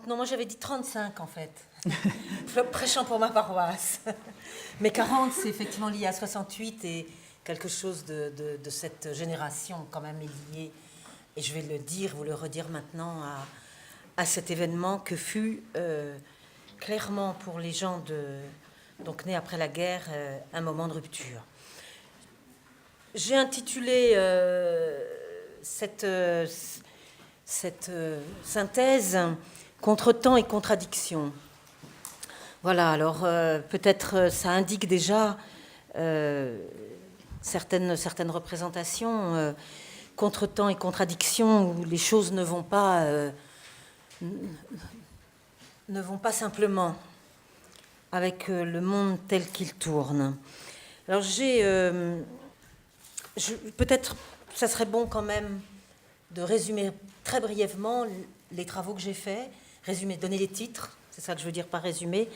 Non, moi j'avais dit 35 en fait, prêchant pour ma paroisse. Mais 40, c'est effectivement lié à 68 et quelque chose de cette génération quand même est lié, et je vais le dire, vous le redire maintenant, à cet événement que fut clairement pour les gens donc nés après la guerre un moment de rupture. J'ai intitulé cette synthèse « Contretemps et contradiction ». Voilà, alors peut-être ça indique déjà certaines représentations, contretemps et contradiction, où les choses ne vont pas simplement avec le monde tel qu'il tourne. Alors peut-être ça serait bon quand même de résumer très brièvement les travaux que j'ai faits, donner les titres, c'est ça que je veux dire par résumé,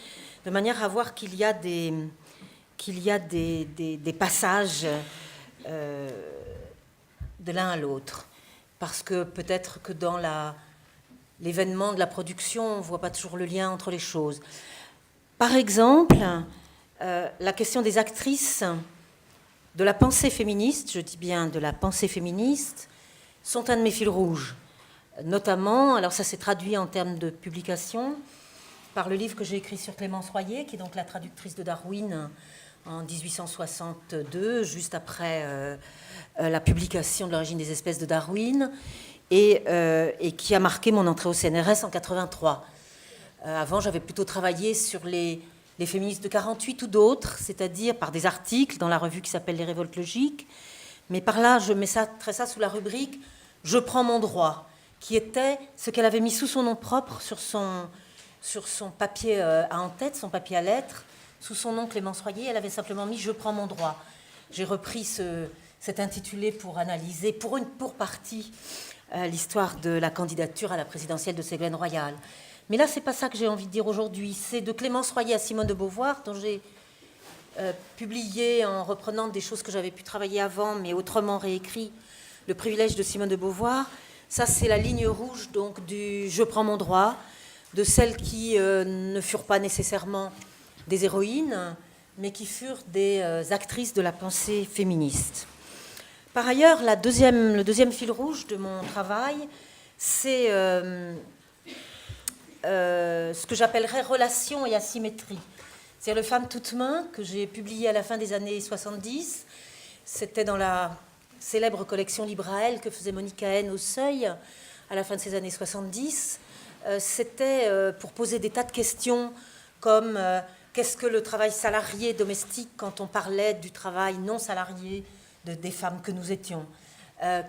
de manière à voir qu'il y a des passages de l'un à l'autre. Parce que peut-être que dans l'événement de la production, on ne voit pas toujours le lien entre les choses. Par exemple, la question des actrices de la pensée féministe, je dis bien de la pensée féministe, sont un de mes fils rouges. Notamment, alors ça s'est traduit en termes de publication, par le livre que j'ai écrit sur Clémence Royer, qui est donc la traductrice de Darwin en 1862, juste après la publication de l'origine des espèces de Darwin, et qui a marqué mon entrée au CNRS en 83. Avant, j'avais plutôt travaillé sur les féministes de 48 ou d'autres, c'est-à-dire par des articles dans la revue qui s'appelle Les Révoltes Logiques. Mais par là, je mettrais ça sous la rubrique « Je prends mon droit », qui était ce qu'elle avait mis sous son nom propre sur son papier à en-tête, son papier à lettres, sous son nom Clémence Royer. Elle avait simplement mis « Je prends mon droit ». J'ai repris cet intitulé pour analyser, pour partie, l'histoire de la candidature à la présidentielle de Ségolène Royal. Mais là, c'est pas ça que j'ai envie de dire aujourd'hui. C'est de Clémence Royer à Simone de Beauvoir, dont j'ai publié en reprenant des choses que j'avais pu travailler avant, mais autrement réécrit, Le privilège de Simone de Beauvoir. Ça, c'est la ligne rouge donc du « Je prends mon droit », de celles qui ne furent pas nécessairement des héroïnes, mais qui furent des actrices de la pensée féministe. Par ailleurs, le deuxième fil rouge de mon travail, c'est ce que j'appellerais relation et asymétrie. C'est le Femme toute main que j'ai publié à la fin des années 70. C'était dans la célèbre collection Libre à elle que faisait Monique Haen au Seuil à la fin de ces années 70. C'était pour poser des tas de questions comme qu'est-ce que le travail salarié domestique quand on parlait du travail non salarié des femmes que nous étions.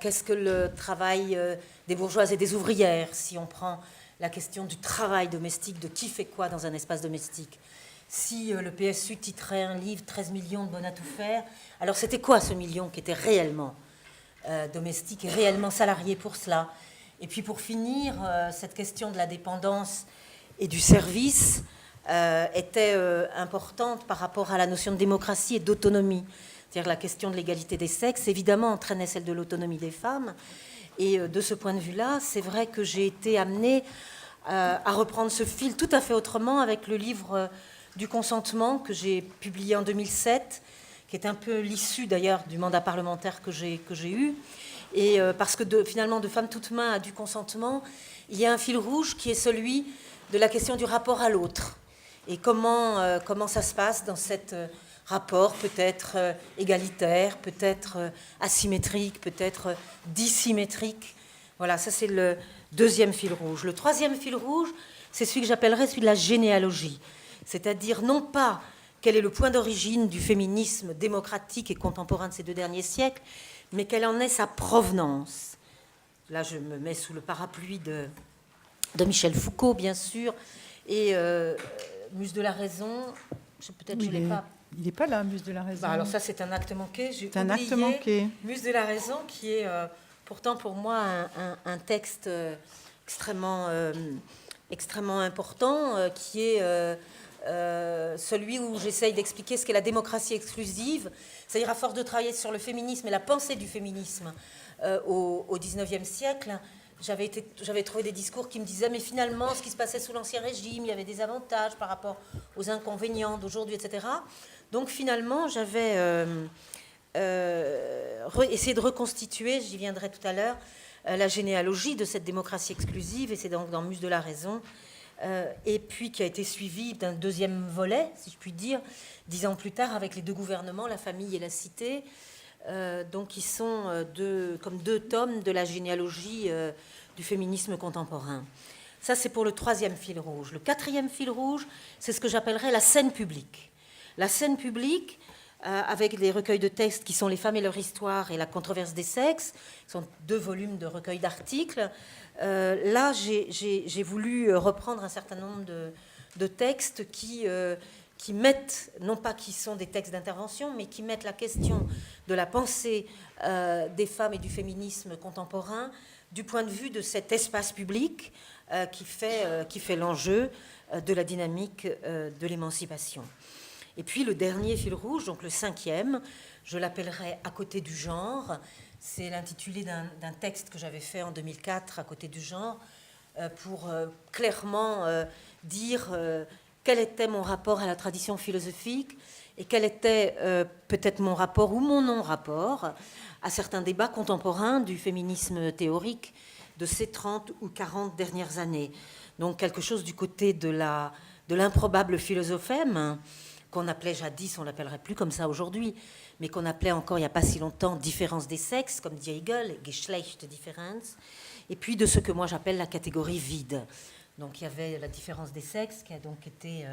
Qu'est-ce que le travail des bourgeoises et des ouvrières, si on prend la question du travail domestique, de qui fait quoi dans un espace domestique. Si le PSU titrait un livre 13 millions de bonnes à tout faire, alors c'était quoi ce million qui était réellement domestique et réellement salarié pour cela? Et puis pour finir, cette question de la dépendance et du service était importante par rapport à la notion de démocratie et d'autonomie. C'est-à-dire la question de l'égalité des sexes, évidemment, entraînait celle de l'autonomie des femmes. Et de ce point de vue-là, c'est vrai que j'ai été amenée à reprendre ce fil tout à fait autrement avec le livre du consentement que j'ai publié en 2007, qui est un peu l'issue d'ailleurs du mandat parlementaire que j'ai eu. Et parce que finalement, de Femme toute main à du consentement, il y a un fil rouge qui est celui de la question du rapport à l'autre. Et comment ça se passe dans cet rapport peut-être égalitaire, peut-être asymétrique, peut-être dissymétrique. Voilà, ça c'est le deuxième fil rouge. Le troisième fil rouge, c'est celui que j'appellerais celui de la généalogie. C'est-à-dire non pas quel est le point d'origine du féminisme démocratique et contemporain de ces 2 derniers siècles, mais quelle en est sa provenance. Là, je me mets sous le parapluie de Michel Foucault, bien sûr, et Muse de la raison. Peut-être je ne l'ai pas. Il n'est pas là, Muse de la raison. Alors ça, c'est un acte manqué. C'est un acte manqué. Muse de la raison, qui est pourtant pour moi un texte extrêmement important, qui est celui où j'essaye d'expliquer ce qu'est la démocratie exclusive. C'est-à-dire, à force de travailler sur le féminisme et la pensée du féminisme au XIXe siècle, j'avais trouvé des discours qui me disaient mais finalement ce qui se passait sous l'Ancien Régime, il y avait des avantages par rapport aux inconvénients d'aujourd'hui, etc. Donc finalement j'avais essayé de reconstituer, j'y viendrai tout à l'heure, la généalogie de cette démocratie exclusive, et c'est donc dans Muse de la raison, et puis qui a été suivi d'un deuxième volet, si je puis dire, 10 ans plus tard, avec les deux gouvernements, la famille et la cité, donc qui sont comme deux tomes de la généalogie du féminisme contemporain. Ça, c'est pour le troisième fil rouge. Le quatrième fil rouge, c'est ce que j'appellerais la scène publique. La scène publique, avec des recueils de textes qui sont Les femmes et leur histoire et La controverse des sexes, qui sont 2 volumes de recueils d'articles. Là, j'ai voulu reprendre un certain nombre de textes qui mettent, non pas qui sont des textes d'intervention, mais qui mettent la question de la pensée des femmes et du féminisme contemporain du point de vue de cet espace public qui fait l'enjeu de la dynamique de l'émancipation. Et puis le dernier fil rouge, donc le 5e, je l'appellerai « À côté du genre ». C'est l'intitulé d'un texte que j'avais fait en 2004, « À côté du genre », pour clairement dire quel était mon rapport à la tradition philosophique et quel était peut-être mon rapport ou mon non-rapport à certains débats contemporains du féminisme théorique de ces 30 ou 40 dernières années. Donc quelque chose du côté de l'improbable philosophème, qu'on appelait jadis, on ne l'appellerait plus comme ça aujourd'hui, mais qu'on appelait encore il n'y a pas si longtemps différence des sexes, comme dit Hegel, Geschlechtdifferenz, et puis de ce que moi j'appelle la catégorie vide. Donc il y avait la différence des sexes qui a donc été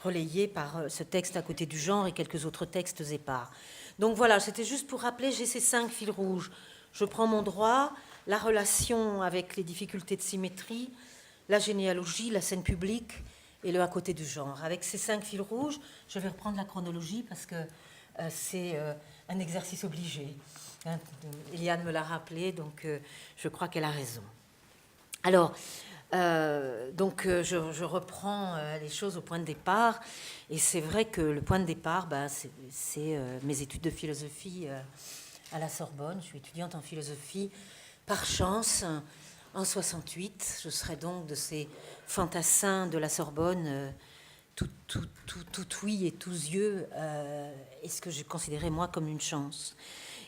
relayée par ce texte À côté du genre et quelques autres textes épars. Donc voilà, c'était juste pour rappeler, j'ai ces 5 fils rouges. Je prends mon droit, la relation avec les difficultés de symétrie, la généalogie, la scène publique et le à côté du genre. Avec ces 5 fils rouges, je vais reprendre la chronologie parce que c'est un exercice obligé. Hein, Eliane me l'a rappelé, donc je crois qu'elle a raison. Alors, je reprends les choses au point de départ, et c'est vrai que le point de départ, c'est mes études de philosophie à la Sorbonne. Je suis étudiante en philosophie par chance en 68. Je serai donc de ces fantassins de la Sorbonne, tout oui et tous yeux, et ce que je considérais moi comme une chance.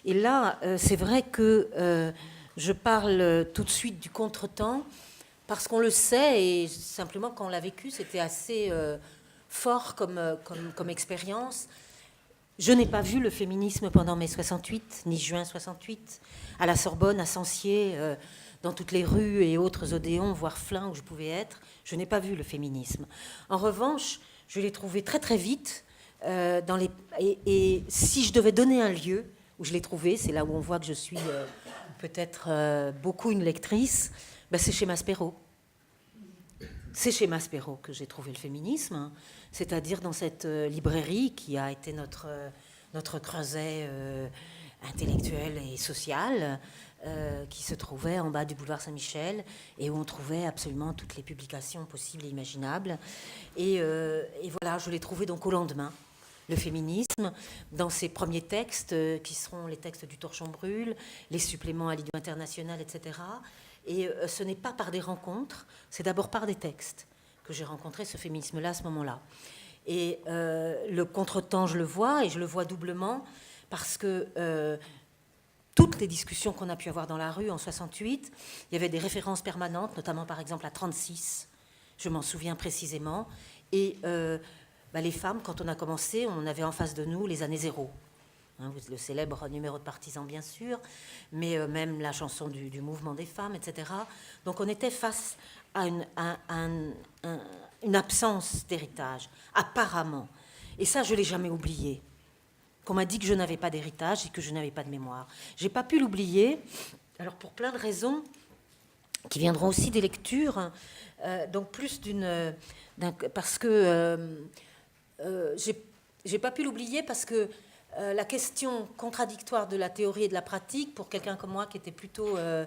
Et là, c'est vrai que je parle tout de suite du contretemps, parce qu'on le sait, et simplement quand on l'a vécu, c'était assez fort comme expérience. Je n'ai pas vu le féminisme pendant mai 68, ni juin 68, à la Sorbonne, à Censier, dans toutes les rues et autres odéons, voire Flins où je pouvais être. Je n'ai pas vu le féminisme. En revanche, je l'ai trouvé très très vite. Et si je devais donner un lieu où je l'ai trouvé, c'est là où on voit que je suis peut-être beaucoup une lectrice, c'est chez Maspero. C'est chez Maspero que j'ai trouvé le féminisme, hein, c'est-à-dire dans cette librairie qui a été notre creuset intellectuel et social, qui se trouvait en bas du boulevard Saint-Michel, et où on trouvait absolument toutes les publications possibles et imaginables. Et voilà, je l'ai trouvé donc au lendemain, le féminisme, dans ses premiers textes, qui seront les textes du Torchon Brûle, les suppléments à l'Idiot International, etc. Et ce n'est pas par des rencontres, c'est d'abord par des textes que j'ai rencontré ce féminisme-là à ce moment-là. Et le contretemps, je le vois, et je le vois doublement, parce que toutes les discussions qu'on a pu avoir dans la rue en 68, il y avait des références permanentes, notamment par exemple à 36, je m'en souviens précisément, et les femmes, quand on a commencé, on avait en face de nous les années zéro. Hein, le célèbre numéro de Partisans, bien sûr, mais même la chanson du mouvement des femmes, etc. Donc on était face à une absence d'héritage, apparemment. Et ça, je ne l'ai jamais oublié. Qu'on m'a dit que je n'avais pas d'héritage et que je n'avais pas de mémoire. Je n'ai pas pu l'oublier, alors pour plein de raisons qui viendront aussi des lectures, donc plus parce que j'ai pas pu l'oublier parce que la question contradictoire de la théorie et de la pratique, pour quelqu'un comme moi qui était plutôt un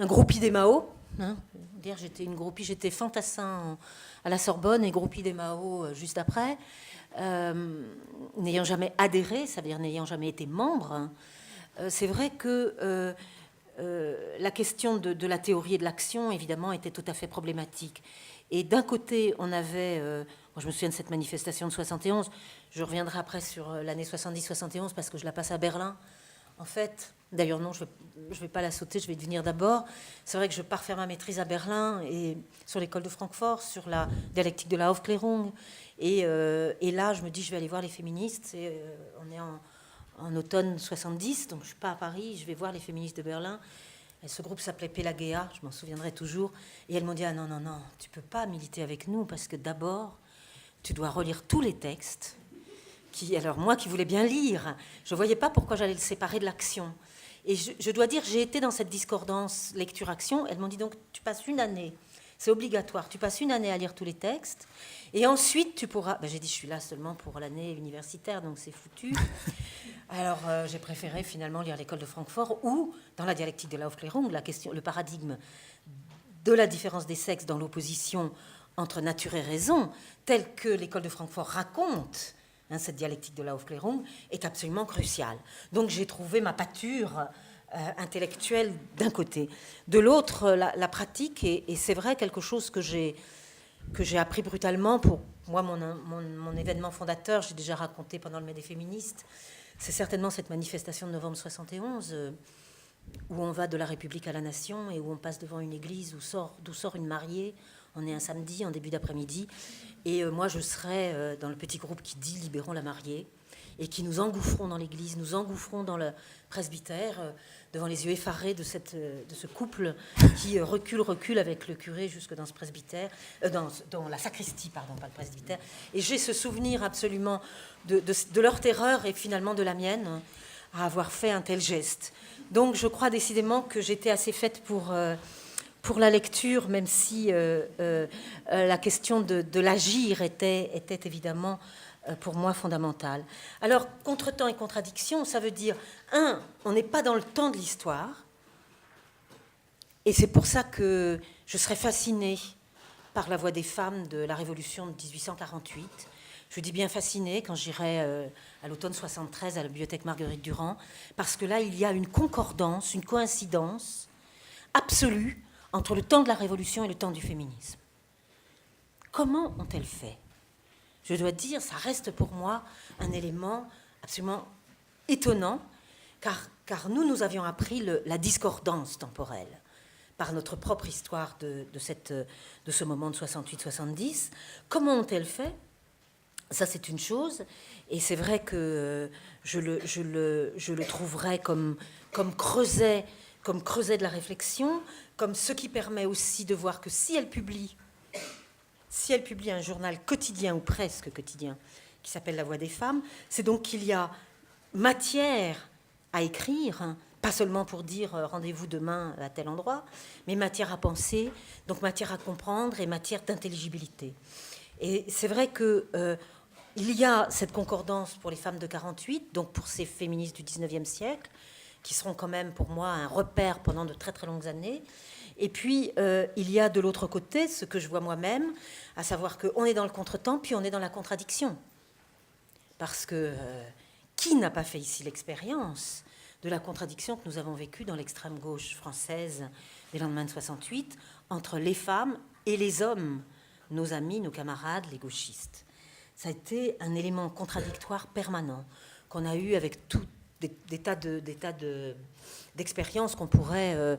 groupie des Mao, hein, j'étais fantassin à la Sorbonne et groupie des Mao juste après, n'ayant jamais adhéré, c'est-à-dire n'ayant jamais été membre, hein, c'est vrai que la question de la théorie et de l'action, évidemment, était tout à fait problématique. Et d'un côté, on avait... moi, je me souviens de cette manifestation de 71. Je reviendrai après sur l'année 70-71 parce que je la passe à Berlin. En fait, d'ailleurs, non, je ne vais pas la sauter, je vais devenir d'abord. C'est vrai que je pars faire ma maîtrise à Berlin et sur l'école de Francfort, sur la dialectique de la Aufklärung. Et là, je me dis, je vais aller voir les féministes. Et, on est en automne 70, donc je ne suis pas à Paris, je vais voir les féministes de Berlin. Et ce groupe s'appelait Pelagea, je m'en souviendrai toujours. Et elles m'ont dit, ah non, tu ne peux pas militer avec nous parce que d'abord, tu dois relire tous les textes. Alors moi qui voulais bien lire, je ne voyais pas pourquoi j'allais le séparer de l'action. Et je dois dire, j'ai été dans cette discordance lecture-action. Elles m'ont dit, donc tu passes une année, c'est obligatoire, tu passes une année à lire tous les textes, et ensuite tu pourras... j'ai dit, je suis là seulement pour l'année universitaire, donc c'est foutu. Alors j'ai préféré finalement lire l'école de Francfort, où, dans la dialectique de la Aufklärung, le paradigme de la différence des sexes dans l'opposition entre nature et raison, tel que l'école de Francfort raconte, cette dialectique de la Aufklärung, est absolument cruciale. Donc j'ai trouvé ma pâture intellectuelle d'un côté. De l'autre, la pratique, et c'est vrai quelque chose que j'ai appris brutalement. Pour moi, mon événement fondateur, j'ai déjà raconté pendant le Mai des féministes, c'est certainement cette manifestation de novembre 71, où on va de la République à la Nation et où on passe devant une église d'où sort une mariée. On est un samedi, en début d'après-midi. Et moi, je serai dans le petit groupe qui dit « Libérons la mariée » et qui nous engouffrons dans l'église, nous engouffrons dans le presbytère, devant les yeux effarés de ce couple qui recule avec le curé jusque dans ce presbytère, dans la sacristie, pardon, pas le presbytère. Et j'ai ce souvenir absolument de leur terreur et finalement de la mienne à avoir fait un tel geste. Donc je crois décidément que j'étais assez faite pour la lecture, même si la question de l'agir était évidemment pour moi fondamentale. Alors, contretemps et contradiction, ça veut dire, on n'est pas dans le temps de l'histoire, et c'est pour ça que je serais fascinée par la voix des femmes de la Révolution de 1848. Je dis bien fascinée quand j'irai à l'automne 73 à la bibliothèque Marguerite Durand, parce que là, il y a une concordance, une coïncidence absolue entre le temps de la Révolution et le temps du féminisme. Comment ont-elles fait ? Je dois dire, ça reste pour moi un élément absolument étonnant, car nous avions appris la discordance temporelle par notre propre histoire de ce moment de 68-70. Comment ont-elles fait ? Ça, c'est une chose, et c'est vrai que je le trouverais comme creuset de la réflexion, comme ce qui permet aussi de voir que si elle publie un journal quotidien ou presque quotidien qui s'appelle La Voix des femmes, c'est donc qu'il y a matière à écrire, pas seulement pour dire rendez-vous demain à tel endroit, mais matière à penser, donc matière à comprendre et matière d'intelligibilité. Et c'est vrai que il y a cette concordance pour les femmes de 48, donc pour ces féministes du 19e siècle, qui seront quand même pour moi un repère pendant de très très longues années. Et puis, il y a de l'autre côté ce que je vois moi-même, à savoir qu'on est dans le contretemps, puis on est dans la contradiction. Parce que qui n'a pas fait ici l'expérience de la contradiction que nous avons vécue dans l'extrême gauche française des lendemains de 68, entre les femmes et les hommes, nos amis, nos camarades, les gauchistes. Ça a été un élément contradictoire permanent qu'on a eu avec tout des tas d'expériences qu'on pourrait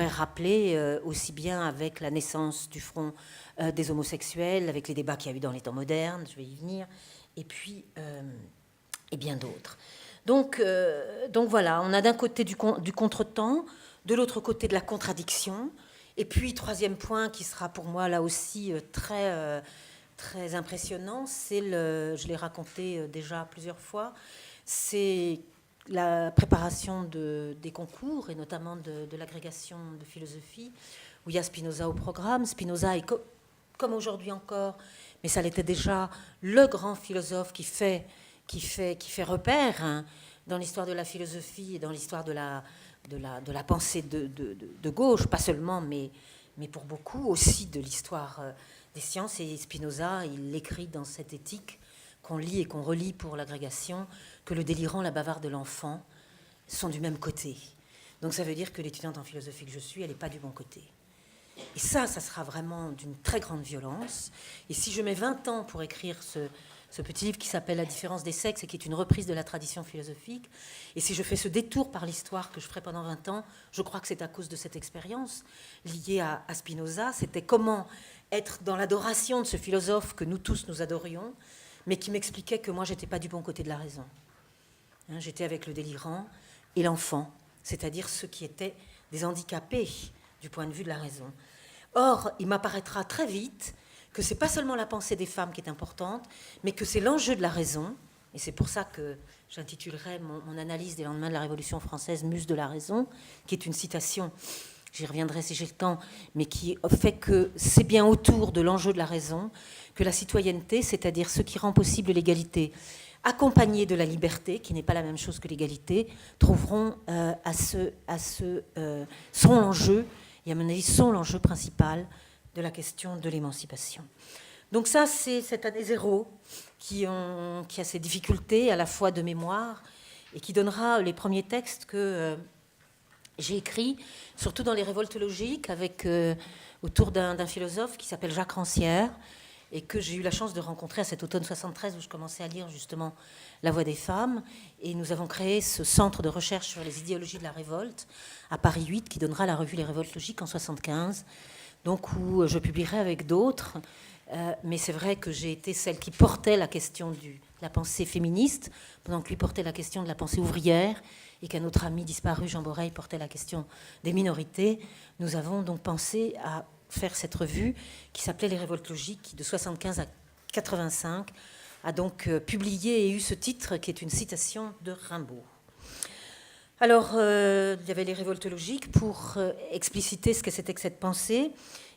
rappeler aussi bien avec la naissance du Front des homosexuels, avec les débats qu'il y a eu dans les temps modernes, je vais y venir, et puis et bien d'autres. Donc voilà, on a d'un côté du contretemps, de l'autre côté de la contradiction, et puis troisième point qui sera pour moi là aussi très impressionnant, c'est je l'ai raconté déjà plusieurs fois, c'est la préparation des concours, et notamment de l'agrégation de philosophie, où il y a Spinoza au programme. Spinoza est comme aujourd'hui encore, mais ça l'était déjà, le grand philosophe qui fait repère dans l'histoire de la philosophie et dans l'histoire de la pensée de gauche, pas seulement, mais pour beaucoup aussi de l'histoire des sciences. Et Spinoza, il l'écrit dans cette éthique qu'on lit et qu'on relit pour l'agrégation, que le délirant, la bavarde de l'enfant sont du même côté. Donc ça veut dire que l'étudiante en philosophie que je suis, elle n'est pas du bon côté. Et ça sera vraiment d'une très grande violence. Et si je mets 20 ans pour écrire ce petit livre qui s'appelle La différence des sexes et qui est une reprise de la tradition philosophique, et si je fais ce détour par l'histoire que je ferai pendant 20 ans, je crois que c'est à cause de cette expérience liée à Spinoza. C'était comment être dans l'adoration de ce philosophe que nous tous nous adorions, mais qui m'expliquait que moi, j'étais pas du bon côté de la raison. J'étais avec le délirant et l'enfant, c'est-à-dire ceux qui étaient des handicapés du point de vue de la raison. Or, il m'apparaîtra très vite que c'est pas seulement la pensée des femmes qui est importante, mais que c'est l'enjeu de la raison, et c'est pour ça que j'intitulerai mon analyse des lendemains de la Révolution française « Muse de la raison », qui est une citation, j'y reviendrai si j'ai le temps, mais qui fait que c'est bien autour de l'enjeu de la raison que la citoyenneté, c'est-à-dire ce qui rend possible l'égalité, accompagnée de la liberté, qui n'est pas la même chose que l'égalité, trouveront sont l'enjeu, et à mon avis sont l'enjeu principal de la question de l'émancipation. Donc ça, c'est cette année zéro qui a ces difficultés à la fois de mémoire et qui donnera les premiers textes que j'ai écrits, surtout dans les révoltes logiques, autour d'un philosophe qui s'appelle Jacques Rancière, et que j'ai eu la chance de rencontrer à cet automne 73 où je commençais à lire justement La Voix des femmes. Et nous avons créé ce centre de recherche sur les idéologies de la révolte à Paris 8 qui donnera la revue Les Révoltes logiques en 75, donc où je publierai avec d'autres. Mais c'est vrai que j'ai été celle qui portait la question de la pensée féministe, pendant que lui portait la question de la pensée ouvrière, et qu'un autre ami disparu, Jean Borreil, portait la question des minorités. Nous avons donc pensé à faire cette revue qui s'appelait Les Révoltes logiques, qui de 75 à 85 a donc publié et eu ce titre qui est une citation de Rimbaud. Alors, il y avait les révoltes logiques pour expliciter ce que c'était que cette pensée,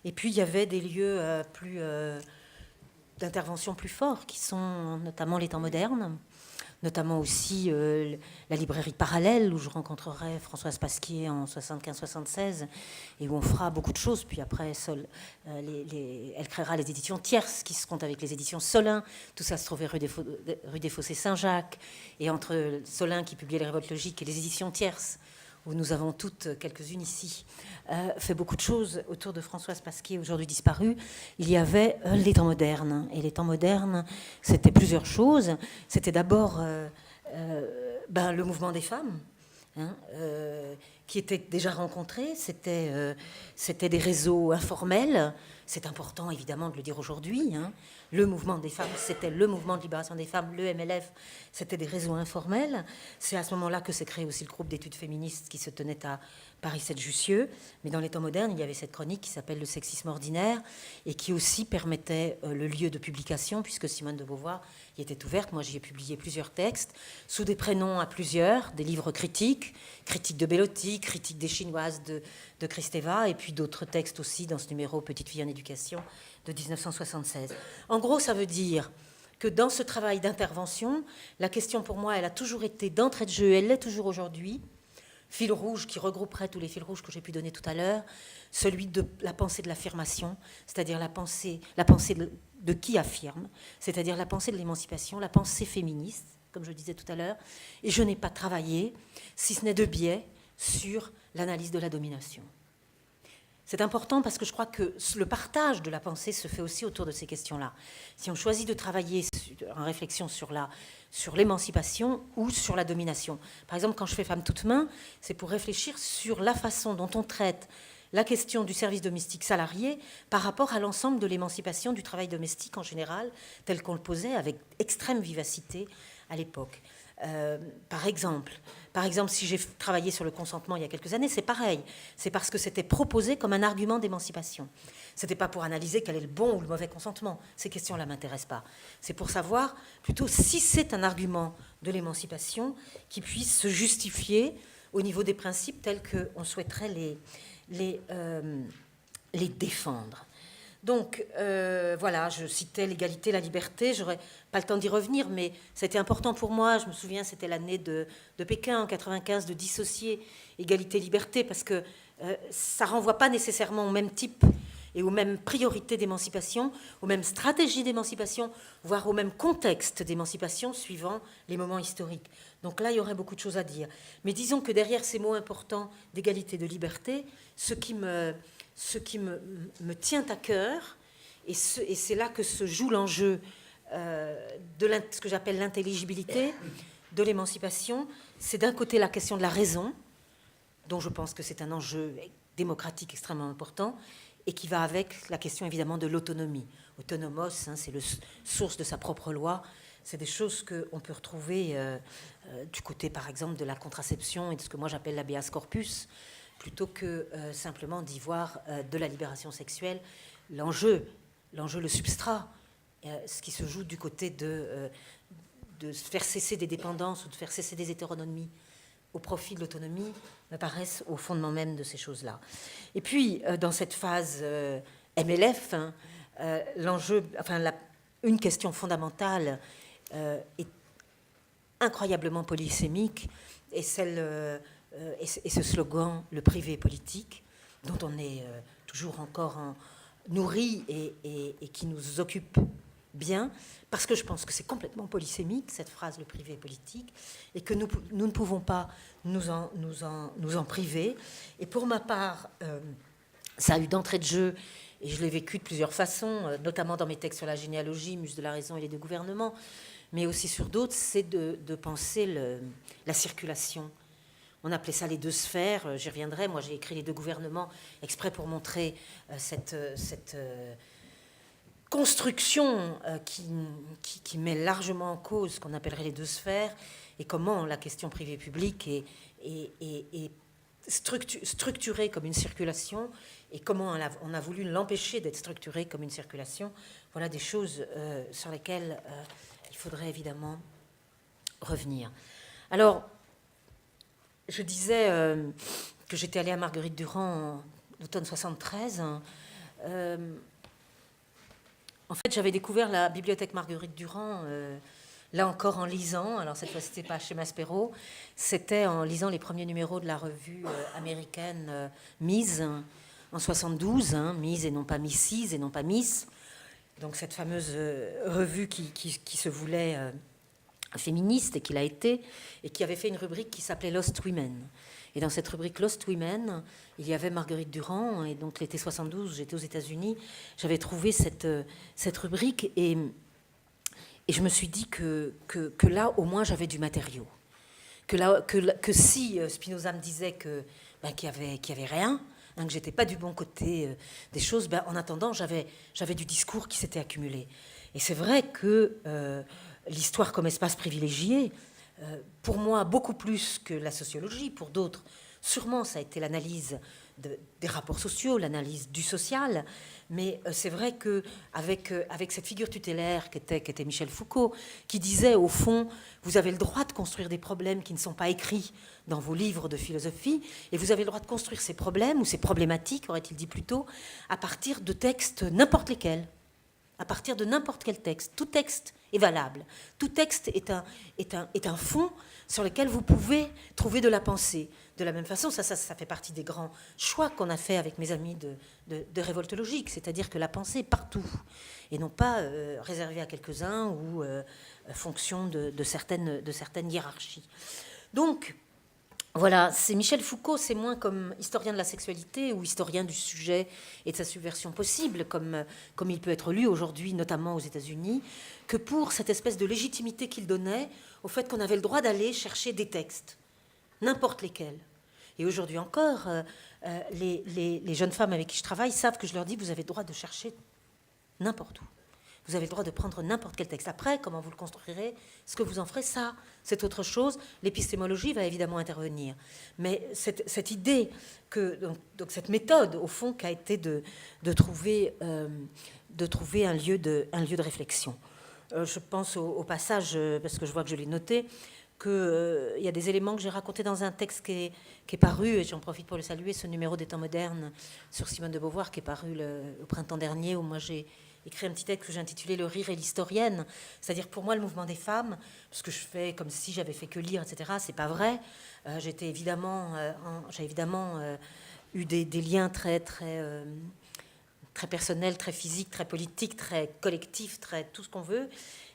et puis il y avait des lieux d'intervention plus forts, qui sont notamment les temps modernes, notamment aussi la librairie Parallèle, où je rencontrerai Françoise Pasquier en 75-76, et où on fera beaucoup de choses. Puis après, elle créera les éditions tierces, qui seront avec les éditions Solin. Tout ça se trouvait rue des Fossés Saint-Jacques. Et entre Solin, qui publiait les Révoltes logiques, et les éditions tierces, où nous avons toutes, quelques-unes ici, fait beaucoup de choses autour de Françoise Pasquier, aujourd'hui disparue, il y avait les temps modernes. Et les temps modernes, c'était plusieurs choses. C'était d'abord le mouvement des femmes, qui était déjà rencontré. C'était des réseaux informels. C'est important, évidemment, de le dire aujourd'hui. Le mouvement des femmes, c'était le mouvement de libération des femmes, le MLF, c'était des réseaux informels. C'est à ce moment-là que s'est créé aussi le groupe d'études féministes qui se tenait à Paris 7 Jussieu. Mais dans les temps modernes, il y avait cette chronique qui s'appelle Le sexisme ordinaire et qui aussi permettait le lieu de publication, puisque Simone de Beauvoir y était ouverte. Moi, j'y ai publié plusieurs textes, sous des prénoms à plusieurs, des livres critiques, critique de Bellotti, critique des Chinoises de Kristeva, et puis d'autres textes aussi dans ce numéro Petite fille en éducation de 1976. En gros, ça veut dire que dans ce travail d'intervention, la question pour moi, elle a toujours été d'entrée de jeu, elle l'est toujours aujourd'hui, fil rouge qui regrouperait tous les fils rouges que j'ai pu donner tout à l'heure, celui de la pensée de l'affirmation, c'est-à-dire la pensée de qui affirme, c'est-à-dire la pensée de l'émancipation, la pensée féministe, comme je disais tout à l'heure, et je n'ai pas travaillé, si ce n'est de biais, sur l'analyse de la domination. C'est important parce que je crois que le partage de la pensée se fait aussi autour de ces questions-là. Si on choisit de travailler en réflexion sur l'émancipation ou sur la domination. Par exemple, quand je fais Femmes toutes mains, c'est pour réfléchir sur la façon dont on traite la question du service domestique salarié par rapport à l'ensemble de l'émancipation du travail domestique en général, tel qu'on le posait avec extrême vivacité à l'époque. Par exemple, si j'ai travaillé sur le consentement il y a quelques années, c'est pareil. C'est parce que c'était proposé comme un argument d'émancipation. Ce n'était pas pour analyser quel est le bon ou le mauvais consentement. Ces questions-là ne m'intéressent pas. C'est pour savoir plutôt si c'est un argument de l'émancipation qui puisse se justifier au niveau des principes tels qu'on souhaiterait les défendre. Donc, voilà, je citais l'égalité, la liberté. J'aurais pas le temps d'y revenir, mais c'était important pour moi. Je me souviens, c'était l'année de Pékin, en 95, de dissocier égalité-liberté, parce que ça renvoie pas nécessairement au même type et aux mêmes priorités d'émancipation, aux mêmes stratégies d'émancipation, voire au même contexte d'émancipation suivant les moments historiques. Donc là, il y aurait beaucoup de choses à dire. Mais disons que derrière ces mots importants d'égalité, de liberté, ce qui me tient à cœur, et c'est là que se joue l'enjeu de ce que j'appelle l'intelligibilité de l'émancipation, c'est d'un côté la question de la raison, dont je pense que c'est un enjeu démocratique extrêmement important, et qui va avec la question évidemment de l'autonomie. Autonomos, c'est le source de sa propre loi. C'est des choses qu'on peut retrouver du côté, par exemple, de la contraception et de ce que moi j'appelle l'habeas corpus, plutôt que simplement d'y voir de la libération sexuelle l'enjeu, le substrat, ce qui se joue du côté de faire cesser des dépendances ou de faire cesser des hétéronomies au profit de l'autonomie, me paraissent au fondement même de ces choses-là. Et puis, dans cette phase MLF, l'enjeu, une question fondamentale est incroyablement polysémique, et ce slogan, le privé politique, dont on est toujours encore nourri et qui nous occupe bien, parce que je pense que c'est complètement polysémique, cette phrase, le privé politique, et que nous ne pouvons pas nous en priver. Et pour ma part, ça a eu d'entrée de jeu, et je l'ai vécu de plusieurs façons, notamment dans mes textes sur la généalogie, Muse de la raison et les deux gouvernements, mais aussi sur d'autres, c'est de penser la circulation. On appelait ça les deux sphères, j'y reviendrai. Moi, j'ai écrit les deux gouvernements exprès pour montrer cette construction qui met largement en cause ce qu'on appellerait les deux sphères, et comment la question privée-publique est structurée comme une circulation, et comment on a voulu l'empêcher d'être structurée comme une circulation. Voilà des choses sur lesquelles il faudrait évidemment revenir. Alors, je disais que j'étais allée à Marguerite Durand en automne 73. En fait, j'avais découvert la bibliothèque Marguerite Durand, là encore en lisant. Alors cette fois, c'était pas chez Maspero, c'était en lisant les premiers numéros de la revue américaine Mise en 72, Mise et non pas Mrs. et non pas Miss. Donc cette fameuse revue qui se voulait féministe et qui l'a été, et qui avait fait une rubrique qui s'appelait Lost Women. Et dans cette rubrique Lost Women, il y avait Marguerite Durand, et donc l'été 72, j'étais aux États-Unis, j'avais trouvé cette rubrique, et je me suis dit que là, au moins, j'avais du matériau. Que si Spinoza me disait qu'il y avait rien, que j'étais pas du bon côté des choses, en attendant, j'avais du discours qui s'était accumulé. Et c'est vrai que l'histoire comme espace privilégié, pour moi, beaucoup plus que la sociologie, pour d'autres, sûrement ça a été l'analyse des rapports sociaux, l'analyse du social, mais c'est vrai qu'avec cette figure tutélaire qu'était Michel Foucault, qui disait au fond, vous avez le droit de construire des problèmes qui ne sont pas écrits dans vos livres de philosophie, et vous avez le droit de construire ces problèmes, ou ces problématiques, aurait-il dit plutôt, à partir de textes n'importe lesquels, à partir de n'importe quel texte. Tout texte est valable. Tout texte est un fond sur lequel vous pouvez trouver de la pensée. De la même façon, ça fait partie des grands choix qu'on a fait avec mes amis de révoltologique, c'est-à-dire que la pensée est partout, et non pas réservée à quelques-uns ou fonction de certaines hiérarchies. Donc, voilà, c'est Michel Foucault, c'est moins comme historien de la sexualité ou historien du sujet et de sa subversion possible, comme il peut être lu aujourd'hui, notamment aux États-Unis, que pour cette espèce de légitimité qu'il donnait au fait qu'on avait le droit d'aller chercher des textes, n'importe lesquels. Et aujourd'hui encore, les jeunes femmes avec qui je travaille savent que je leur dis, vous avez le droit de chercher n'importe où. Vous avez le droit de prendre n'importe quel texte. Après, comment vous le construirez, ce que vous en ferez, ça, c'est autre chose. L'épistémologie va évidemment intervenir. Mais cette idée, donc cette méthode, au fond, qui a été de trouver un lieu de réflexion. Je pense au passage, parce que je vois que je l'ai noté, qu'il y a des éléments que j'ai racontés dans un texte qui est paru, et j'en profite pour le saluer, ce numéro des Temps modernes sur Simone de Beauvoir, qui est paru au printemps dernier, où moi j'ai écrit un petit texte que j'ai intitulé « Le rire et l'historienne », c'est-à-dire pour moi le mouvement des femmes, parce que je fais comme si j'avais fait que lire, etc. C'est pas vrai. J'ai évidemment eu des liens très très personnel, très physique, très politique, très collectif, très tout ce qu'on veut.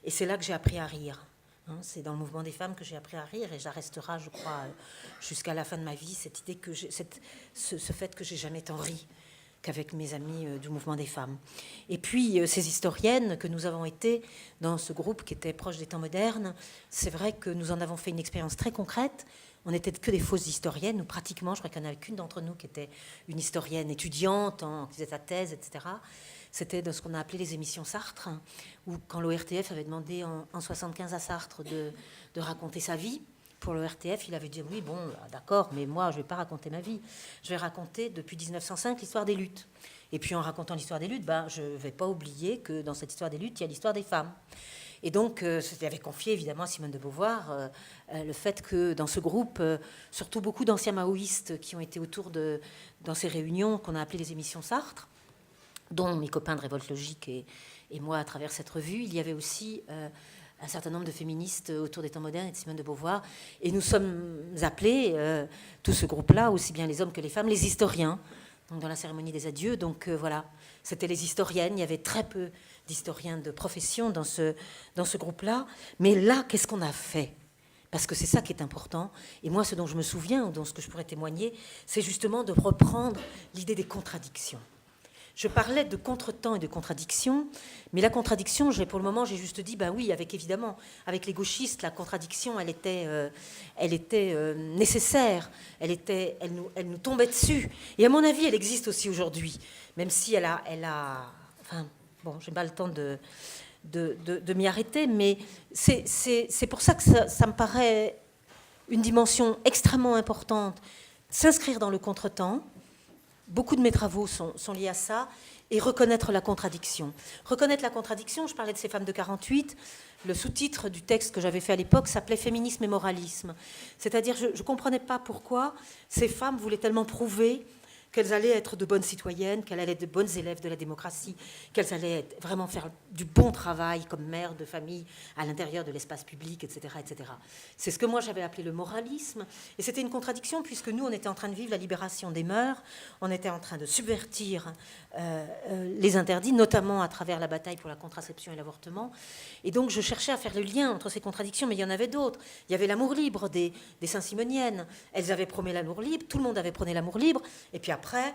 Et c'est là que j'ai appris à rire. C'est dans le mouvement des femmes que j'ai appris à rire, et ça restera, je crois, jusqu'à la fin de ma vie, cette idée que ce fait que j'ai jamais tant ri qu'avec mes amis du mouvement des femmes. Et puis, ces historiennes que nous avons été dans ce groupe qui était proche des temps modernes, c'est vrai que nous en avons fait une expérience très concrète. On n'était que des fausses historiennes, ou pratiquement, je crois qu'il n'y en avait qu'une d'entre nous qui était une historienne étudiante, qui faisait sa thèse, etc. C'était dans ce qu'on a appelé les émissions Sartre, où quand l'ORTF avait demandé en 75 à Sartre de raconter sa vie, pour l'ORTF, il avait dit oui, bon, d'accord, mais moi, je ne vais pas raconter ma vie. Je vais raconter depuis 1905 l'histoire des luttes. Et puis en racontant l'histoire des luttes, je ne vais pas oublier que dans cette histoire des luttes, il y a l'histoire des femmes. Et donc, j'avais confié évidemment à Simone de Beauvoir le fait que dans ce groupe, surtout beaucoup d'anciens maoïstes qui ont été dans ces réunions qu'on a appelées les émissions Sartre, dont mes copains de Révolte Logique et moi à travers cette revue, il y avait aussi un certain nombre de féministes autour des temps modernes et de Simone de Beauvoir. Et nous sommes appelés, tout ce groupe-là, aussi bien les hommes que les femmes, les historiens, donc dans la cérémonie des adieux. Donc voilà, c'était les historiennes. Il y avait très peu d'historiens de profession dans ce groupe-là. Mais là, qu'est-ce qu'on a fait ? Parce que c'est ça qui est important. Et moi, ce dont je me souviens, ou dont ce que je pourrais témoigner, c'est justement de reprendre l'idée des contradictions. Je parlais de contretemps et de contradiction, mais la contradiction, pour le moment, j'ai juste dit, oui, évidemment, avec les gauchistes, la contradiction, elle était nécessaire, elle nous tombait dessus. Et à mon avis, elle existe aussi aujourd'hui, même si enfin, bon, j'ai pas le temps de m'y arrêter, mais c'est pour ça que ça me paraît une dimension extrêmement importante, s'inscrire dans le contretemps. Beaucoup de mes travaux sont liés à ça, et reconnaître la contradiction. Reconnaître la contradiction, je parlais de ces femmes de 48, le sous-titre du texte que j'avais fait à l'époque s'appelait « Féminisme et moralisme ». C'est-à-dire, je ne comprenais pas pourquoi ces femmes voulaient tellement prouver qu'elles allaient être de bonnes citoyennes, qu'elles allaient être de bonnes élèves de la démocratie, qu'elles allaient vraiment faire du bon travail comme mères de famille à l'intérieur de l'espace public, etc., etc. C'est ce que moi j'avais appelé le moralisme, et c'était une contradiction puisque nous, on était en train de vivre la libération des mœurs, on était en train de subvertir les interdits, notamment à travers la bataille pour la contraception et l'avortement, et donc je cherchais à faire le lien entre ces contradictions, mais il y en avait d'autres. Il y avait l'amour libre des Saint-Simoniennes, elles avaient prôné l'amour libre, tout le monde avait prôné l'amour libre, et puis après,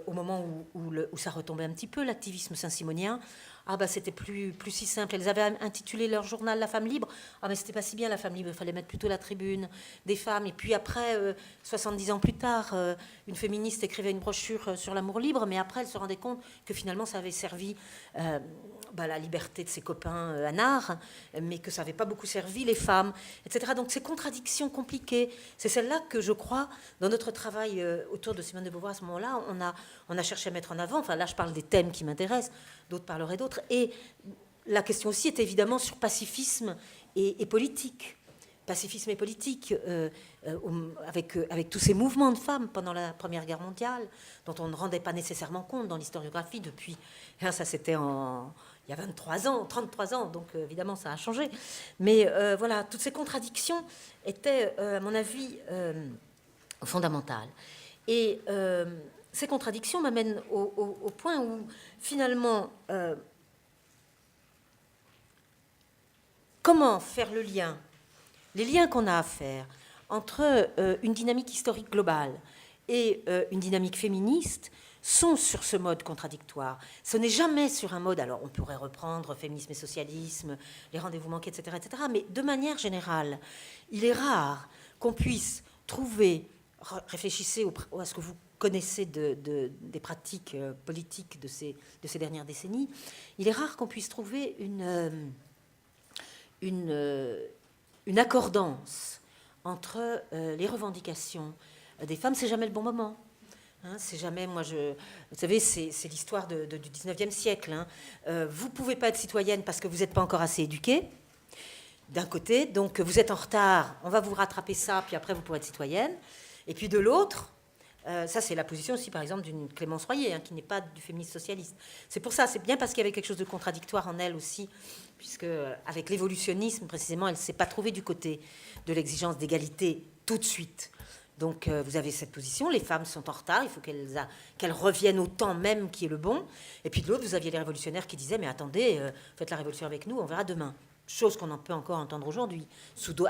au moment où ça retombait un petit peu, l'activisme saint-simonien, c'était plus si simple. Elles avaient intitulé leur journal « La femme libre ». Mais c'était pas si bien, la femme libre, il fallait mettre plutôt la tribune des femmes. Et puis après, 70 ans plus tard, une féministe écrivait une brochure sur l'amour libre, mais après, elle se rendait compte que finalement, ça avait servi la liberté de ses copains à Nard, mais que ça n'avait pas beaucoup servi les femmes, etc. Donc ces contradictions compliquées, c'est celle-là que je crois, dans notre travail autour de Simone de Beauvoir à ce moment-là, on a cherché à mettre en avant. Enfin là, je parle des thèmes qui m'intéressent, d'autres parleraient d'autres. Et la question aussi est évidemment sur pacifisme et politique. Pacifisme et politique, avec tous ces mouvements de femmes pendant la Première Guerre mondiale, dont on ne rendait pas nécessairement compte dans l'historiographie depuis... Ça, c'était il y a 23 ans, 33 ans, donc évidemment, ça a changé. Mais voilà, toutes ces contradictions étaient, à mon avis, fondamentales. Et ces contradictions m'amènent au point où, finalement, comment faire le lien, les liens qu'on a à faire entre une dynamique historique globale et une dynamique féministe sont sur ce mode contradictoire. Ce n'est jamais sur un mode, alors on pourrait reprendre féminisme et socialisme, les rendez-vous manqués, etc., etc., mais de manière générale, il est rare qu'on puisse trouver, réfléchissez à ce que vous connaissez des pratiques politiques de ces dernières décennies, il est rare qu'on puisse trouver une accordance entre les revendications des femmes. C'est jamais le bon moment. C'est jamais, vous savez, c'est l'histoire du 19e siècle. Vous ne pouvez pas être citoyenne parce que vous n'êtes pas encore assez éduquée, d'un côté, donc vous êtes en retard, on va vous rattraper ça, puis après vous pourrez être citoyenne. Et puis de l'autre, ça c'est la position aussi, par exemple, d'une Clémence Royer, qui n'est pas du féminisme socialiste. C'est pour ça, c'est bien parce qu'il y avait quelque chose de contradictoire en elle aussi, puisque avec l'évolutionnisme, précisément, elle ne s'est pas trouvée du côté de l'exigence d'égalité tout de suite. Donc vous avez cette position, les femmes sont en retard, il faut qu'elles reviennent au temps même qui est le bon. Et puis de l'autre, vous aviez les révolutionnaires qui disaient, mais attendez, faites la révolution avec nous, on verra demain. Chose qu'on en peut encore entendre aujourd'hui,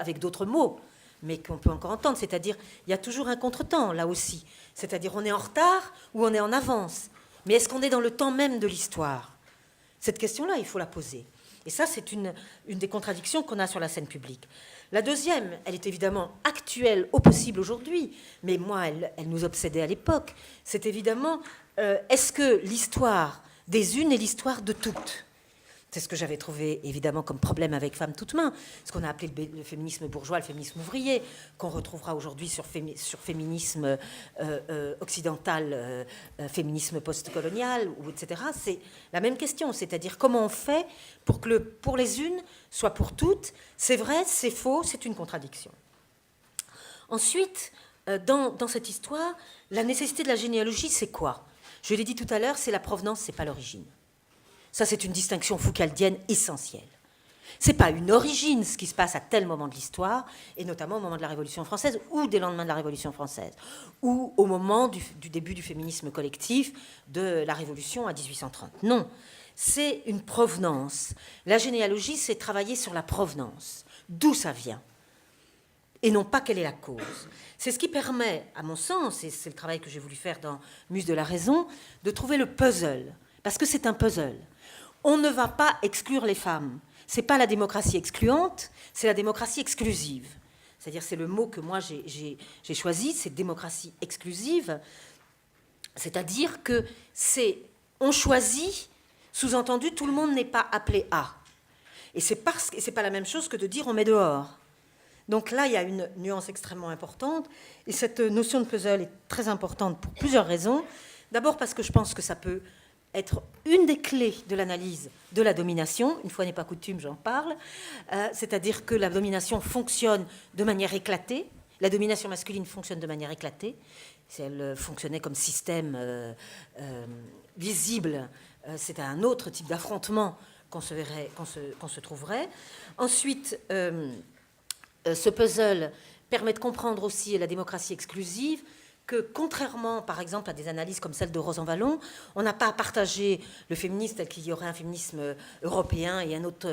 avec d'autres mots, mais qu'on peut encore entendre. C'est-à-dire, il y a toujours un contretemps, là aussi. C'est-à-dire, on est en retard ou on est en avance. Mais est-ce qu'on est dans le temps même de l'histoire? Cette question-là, il faut la poser. Et ça, c'est une des contradictions qu'on a sur la scène publique. La deuxième, elle est évidemment actuelle au possible aujourd'hui, mais moi, elle nous obsédait à l'époque. C'est évidemment, est-ce que l'histoire des unes est l'histoire de toutes? C'est ce que j'avais trouvé évidemment comme problème avec Femmes toutes mains, ce qu'on a appelé le féminisme bourgeois, le féminisme ouvrier, qu'on retrouvera aujourd'hui sur féminisme occidental, féminisme postcolonial, etc. C'est la même question, c'est-à-dire comment on fait pour que pour les unes soit pour toutes. C'est vrai, c'est faux, c'est une contradiction. Ensuite, dans cette histoire, la nécessité de la généalogie, c'est quoi? Je l'ai dit tout à l'heure, c'est la provenance, c'est pas l'origine. Ça, c'est une distinction foucaldienne essentielle. Ce n'est pas une origine, ce qui se passe à tel moment de l'histoire, et notamment au moment de la Révolution française, ou des lendemains de la Révolution française, ou au moment du début du féminisme collectif de la Révolution à 1830. Non, c'est une provenance. La généalogie, c'est travailler sur la provenance, d'où ça vient, et non pas quelle est la cause. C'est ce qui permet, à mon sens, et c'est le travail que j'ai voulu faire dans Muse de la raison, de trouver le puzzle, parce que c'est un puzzle. On ne va pas exclure les femmes. Ce n'est pas la démocratie excluante, c'est la démocratie exclusive. C'est-à-dire, c'est le mot que moi j'ai choisi, c'est démocratie exclusive. C'est-à-dire que on choisit, sous-entendu, tout le monde n'est pas appelé à. Et c'est pas la même chose que de dire on met dehors. Donc là, il y a une nuance extrêmement importante. Et cette notion de puzzle est très importante pour plusieurs raisons. D'abord parce que je pense que ça peut être une des clés de l'analyse de la domination, une fois n'est pas coutume, j'en parle, c'est-à-dire que la domination fonctionne de manière éclatée, la domination masculine fonctionne de manière éclatée, si elle fonctionnait comme système visible, c'est un autre type d'affrontement qu'on se trouverait. Ensuite, ce puzzle permet de comprendre aussi la démocratie exclusive, que contrairement, par exemple, à des analyses comme celle de Rosan-Vallon, on n'a pas à partager le féminisme tel qu'il y aurait un féminisme européen et un autre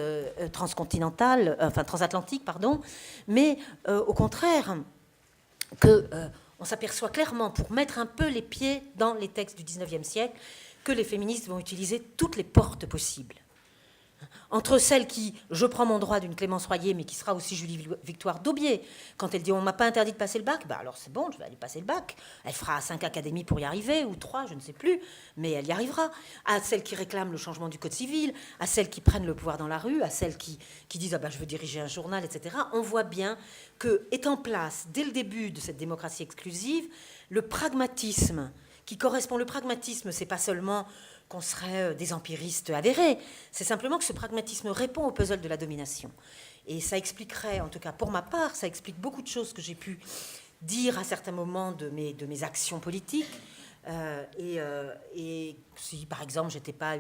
transatlantique, pardon, mais au contraire, on s'aperçoit clairement, pour mettre un peu les pieds dans les textes du XIXe siècle, que les féministes vont utiliser toutes les portes possibles. Entre celles qui, je prends mon droit d'une Clémence Royer, mais qui sera aussi Julie Victoire d'Aubier, quand elle dit on ne m'a pas interdit de passer le bac, bah alors c'est bon, je vais aller passer le bac. Elle fera 5 académies pour y arriver, ou 3, je ne sais plus, mais elle y arrivera. À celles qui réclament le changement du code civil, à celles qui prennent le pouvoir dans la rue, à celles qui disent ah bah, je veux diriger un journal, etc. On voit bien qu'est en place, dès le début de cette démocratie exclusive, le pragmatisme qui correspond. Le pragmatisme, c'est pas seulement qu'on serait des empiristes avérés. C'est simplement que ce pragmatisme répond au puzzle de la domination. Et ça expliquerait, en tout cas pour ma part, ça explique beaucoup de choses que j'ai pu dire à certains moments de mes actions politiques. Et si, par exemple, je n'étais pas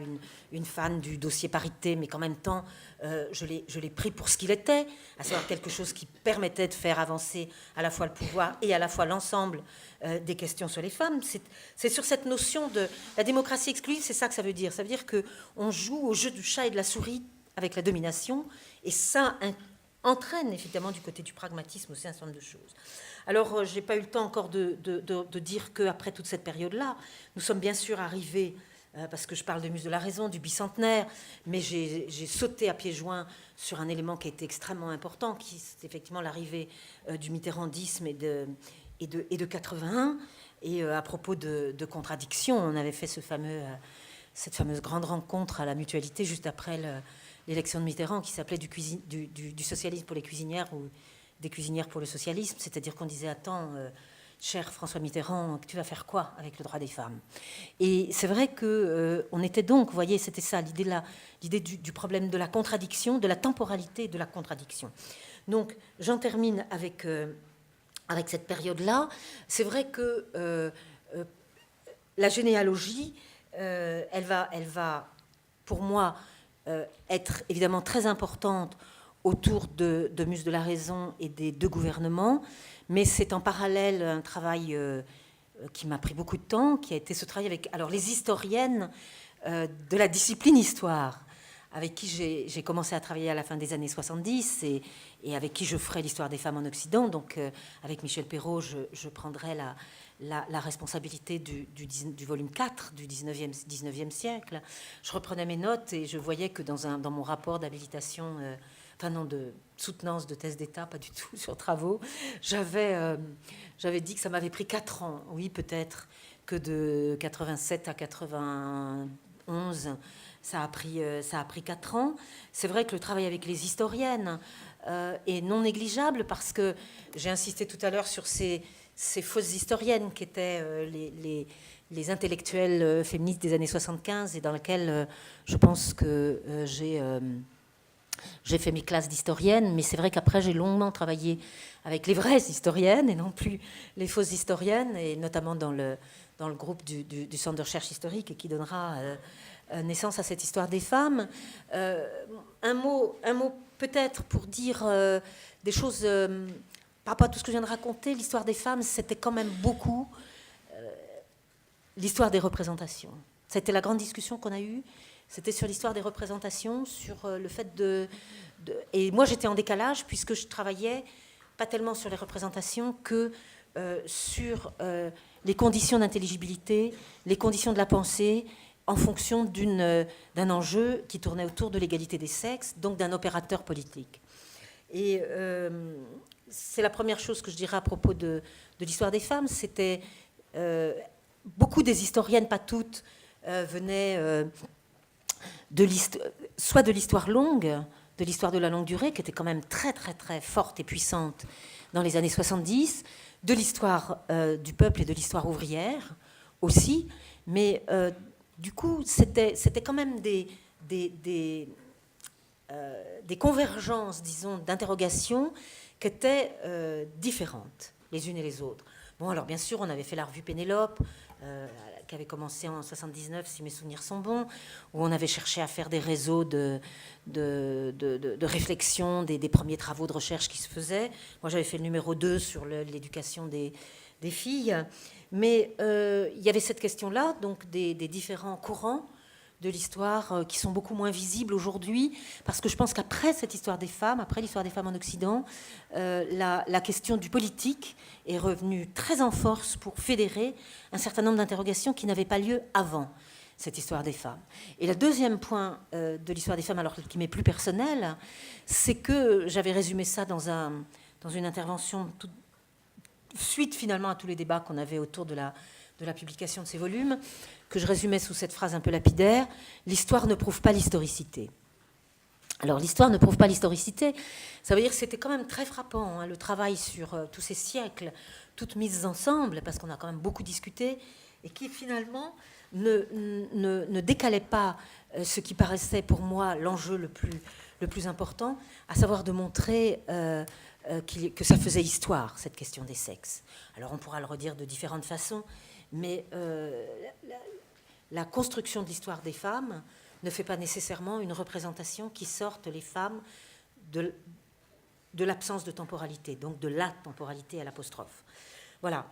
une fan du dossier parité, mais qu'en même temps, je l'ai pris pour ce qu'il était, à savoir quelque chose qui permettait de faire avancer à la fois le pouvoir et à la fois l'ensemble des questions sur les femmes. C'est sur cette notion de la démocratie exclusive, c'est ça que ça veut dire. Ça veut dire qu'on joue au jeu du chat et de la souris avec la domination, et ça entraîne évidemment du côté du pragmatisme aussi un certain nombre de choses. Alors, je n'ai pas eu le temps encore de dire qu'après toute cette période-là, nous sommes bien sûr arrivés, parce que je parle de Muse de la raison, du bicentenaire, mais j'ai sauté à pieds joints sur un élément qui a été extrêmement important, qui c'est effectivement l'arrivée du mitterrandisme et de 81. Et à propos de contradictions, on avait fait cette fameuse grande rencontre à la Mutualité juste après l'élection de Mitterrand, qui s'appelait du socialisme pour les cuisinières ou des cuisinières pour le socialisme, c'est-à-dire qu'on disait attends, cher François Mitterrand, tu vas faire quoi avec le droit des femmes? Et c'est vrai que on était donc, vous voyez, c'était ça l'idée du problème de la contradiction, de la temporalité de la contradiction. Donc j'en termine avec cette période-là. C'est vrai que la généalogie, elle va pour moi être évidemment très importante autour de Muse de la Raison et des deux gouvernements, mais c'est en parallèle un travail qui m'a pris beaucoup de temps, qui a été ce travail avec les historiennes de la discipline histoire, avec qui j'ai commencé à travailler à la fin des années 70 et avec qui je ferai l'histoire des femmes en Occident. Donc avec Michel Perrault, je prendrai la responsabilité du volume 4 du 19e siècle. Je reprenais mes notes et je voyais que dans mon rapport d'habilitation, de soutenance de thèse d'État, pas du tout, sur travaux, j'avais dit que ça m'avait pris 4 ans, oui peut-être, que de 87 à 91, ça a pris 4 ans. C'est vrai que le travail avec les historiennes est non négligeable parce que j'ai insisté tout à l'heure sur ces fausses historiennes qui étaient les intellectuelles féministes des années 75 et dans lesquelles je pense que j'ai fait mes classes d'historienne, mais c'est vrai qu'après j'ai longuement travaillé avec les vraies historiennes et non plus les fausses historiennes, et notamment dans le groupe du Centre de recherche historique et qui donnera naissance à cette histoire des femmes. Un mot peut-être pour dire des choses par rapport à tout ce que je viens de raconter. L'histoire des femmes, c'était quand même beaucoup l'histoire des représentations. C'était la grande discussion qu'on a eue. C'était sur l'histoire des représentations, sur le fait et moi j'étais en décalage puisque je travaillais pas tellement sur les représentations que sur les conditions d'intelligibilité, les conditions de la pensée, en fonction d'un enjeu qui tournait autour de l'égalité des sexes, donc d'un opérateur politique. Et c'est la première chose que je dirais à propos de l'histoire des femmes. C'était beaucoup des historiennes, pas toutes, venaient soit de l'histoire longue, de l'histoire de la longue durée, qui était quand même très très très forte et puissante dans les années 70, de l'histoire du peuple et de l'histoire ouvrière aussi, mais du coup c'était quand même des convergences, disons, d'interrogations qui étaient différentes les unes et les autres. Bon, alors bien sûr, on avait fait la revue Pénélope, qui avait commencé en 79, si mes souvenirs sont bons, où on avait cherché à faire des réseaux de réflexion des premiers travaux de recherche qui se faisaient. Moi, j'avais fait le numéro 2 sur l'éducation des filles. Mais il y avait cette question-là, donc des différents courants de l'histoire qui sont beaucoup moins visibles aujourd'hui, parce que je pense qu'après cette histoire des femmes, après l'histoire des femmes en Occident, la question du politique est revenue très en force pour fédérer un certain nombre d'interrogations qui n'avaient pas lieu avant cette histoire des femmes. Et le deuxième point de l'histoire des femmes, alors qui m'est plus personnel, c'est que j'avais résumé ça dans une intervention suite finalement à tous les débats qu'on avait autour de la publication de ces volumes, que je résumais sous cette phrase un peu lapidaire: l'histoire ne prouve pas l'historicité. Alors l'histoire ne prouve pas l'historicité, ça veut dire que c'était quand même très frappant, hein, le travail sur tous ces siècles, toutes mises ensemble, parce qu'on a quand même beaucoup discuté, et qui finalement ne décalait pas ce qui paraissait pour moi l'enjeu le plus important, à savoir de montrer que ça faisait histoire, cette question des sexes. Alors on pourra le redire de différentes façons, mais la construction de l'histoire des femmes ne fait pas nécessairement une représentation qui sorte les femmes de l'absence de temporalité, donc de la temporalité à l'apostrophe. Voilà.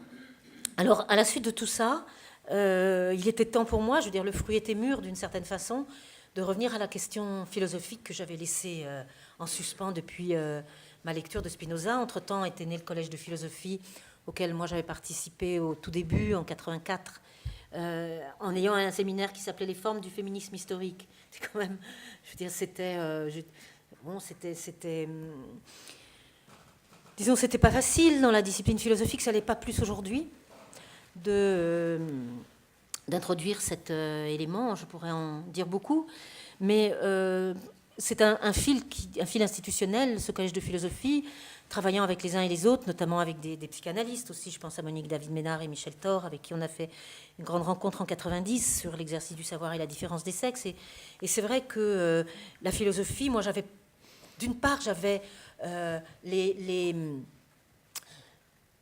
Alors, à la suite de tout ça, il était temps pour moi, je veux dire, le fruit était mûr d'une certaine façon, de revenir à la question philosophique que j'avais laissée en suspens depuis ma lecture de Spinoza. Entre-temps était né le collège de philosophie auquel moi j'avais participé au tout début, en 84, en ayant un séminaire qui s'appelait Les formes du féminisme historique. C'est quand même, je veux dire, disons, c'était pas facile dans la discipline philosophique, ça l'est pas plus aujourd'hui, d'introduire cet élément. Je pourrais en dire beaucoup, mais c'est un fil institutionnel, ce collège de philosophie, travaillant avec les uns et les autres, notamment avec des psychanalystes aussi. Je pense à Monique David-Ménard et Michel Thor, avec qui on a fait une grande rencontre en 90 sur l'exercice du savoir et la différence des sexes. Et c'est vrai que la philosophie, moi, d'une part, j'avais un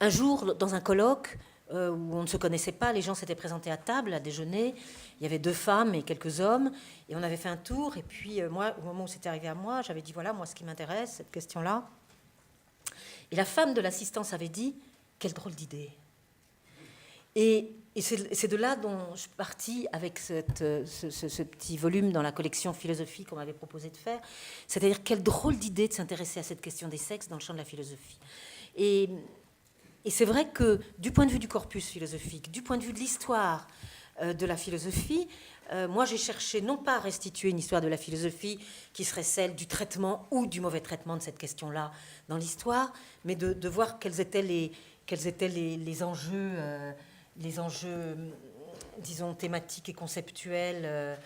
jour, dans un colloque, où on ne se connaissait pas. Les gens s'étaient présentés à table, à déjeuner. Il y avait 2 femmes et quelques hommes. Et on avait fait un tour. Et puis, moi, au moment où c'était arrivé à moi, j'avais dit, voilà, moi, ce qui m'intéresse, cette question-là. Et la femme de l'assistance avait dit, quelle drôle d'idée. Et c'est de là dont je suis partie avec ce petit volume dans la collection Philosophie qu'on m'avait proposé de faire. C'est-à-dire, quelle drôle d'idée de s'intéresser à cette question des sexes dans le champ de la philosophie. Et c'est vrai que du point de vue du corpus philosophique, du point de vue de l'histoire de la philosophie, moi j'ai cherché non pas à restituer une histoire de la philosophie qui serait celle du traitement ou du mauvais traitement de cette question-là dans l'histoire, mais de voir quels étaient les enjeux, disons, thématiques et conceptuels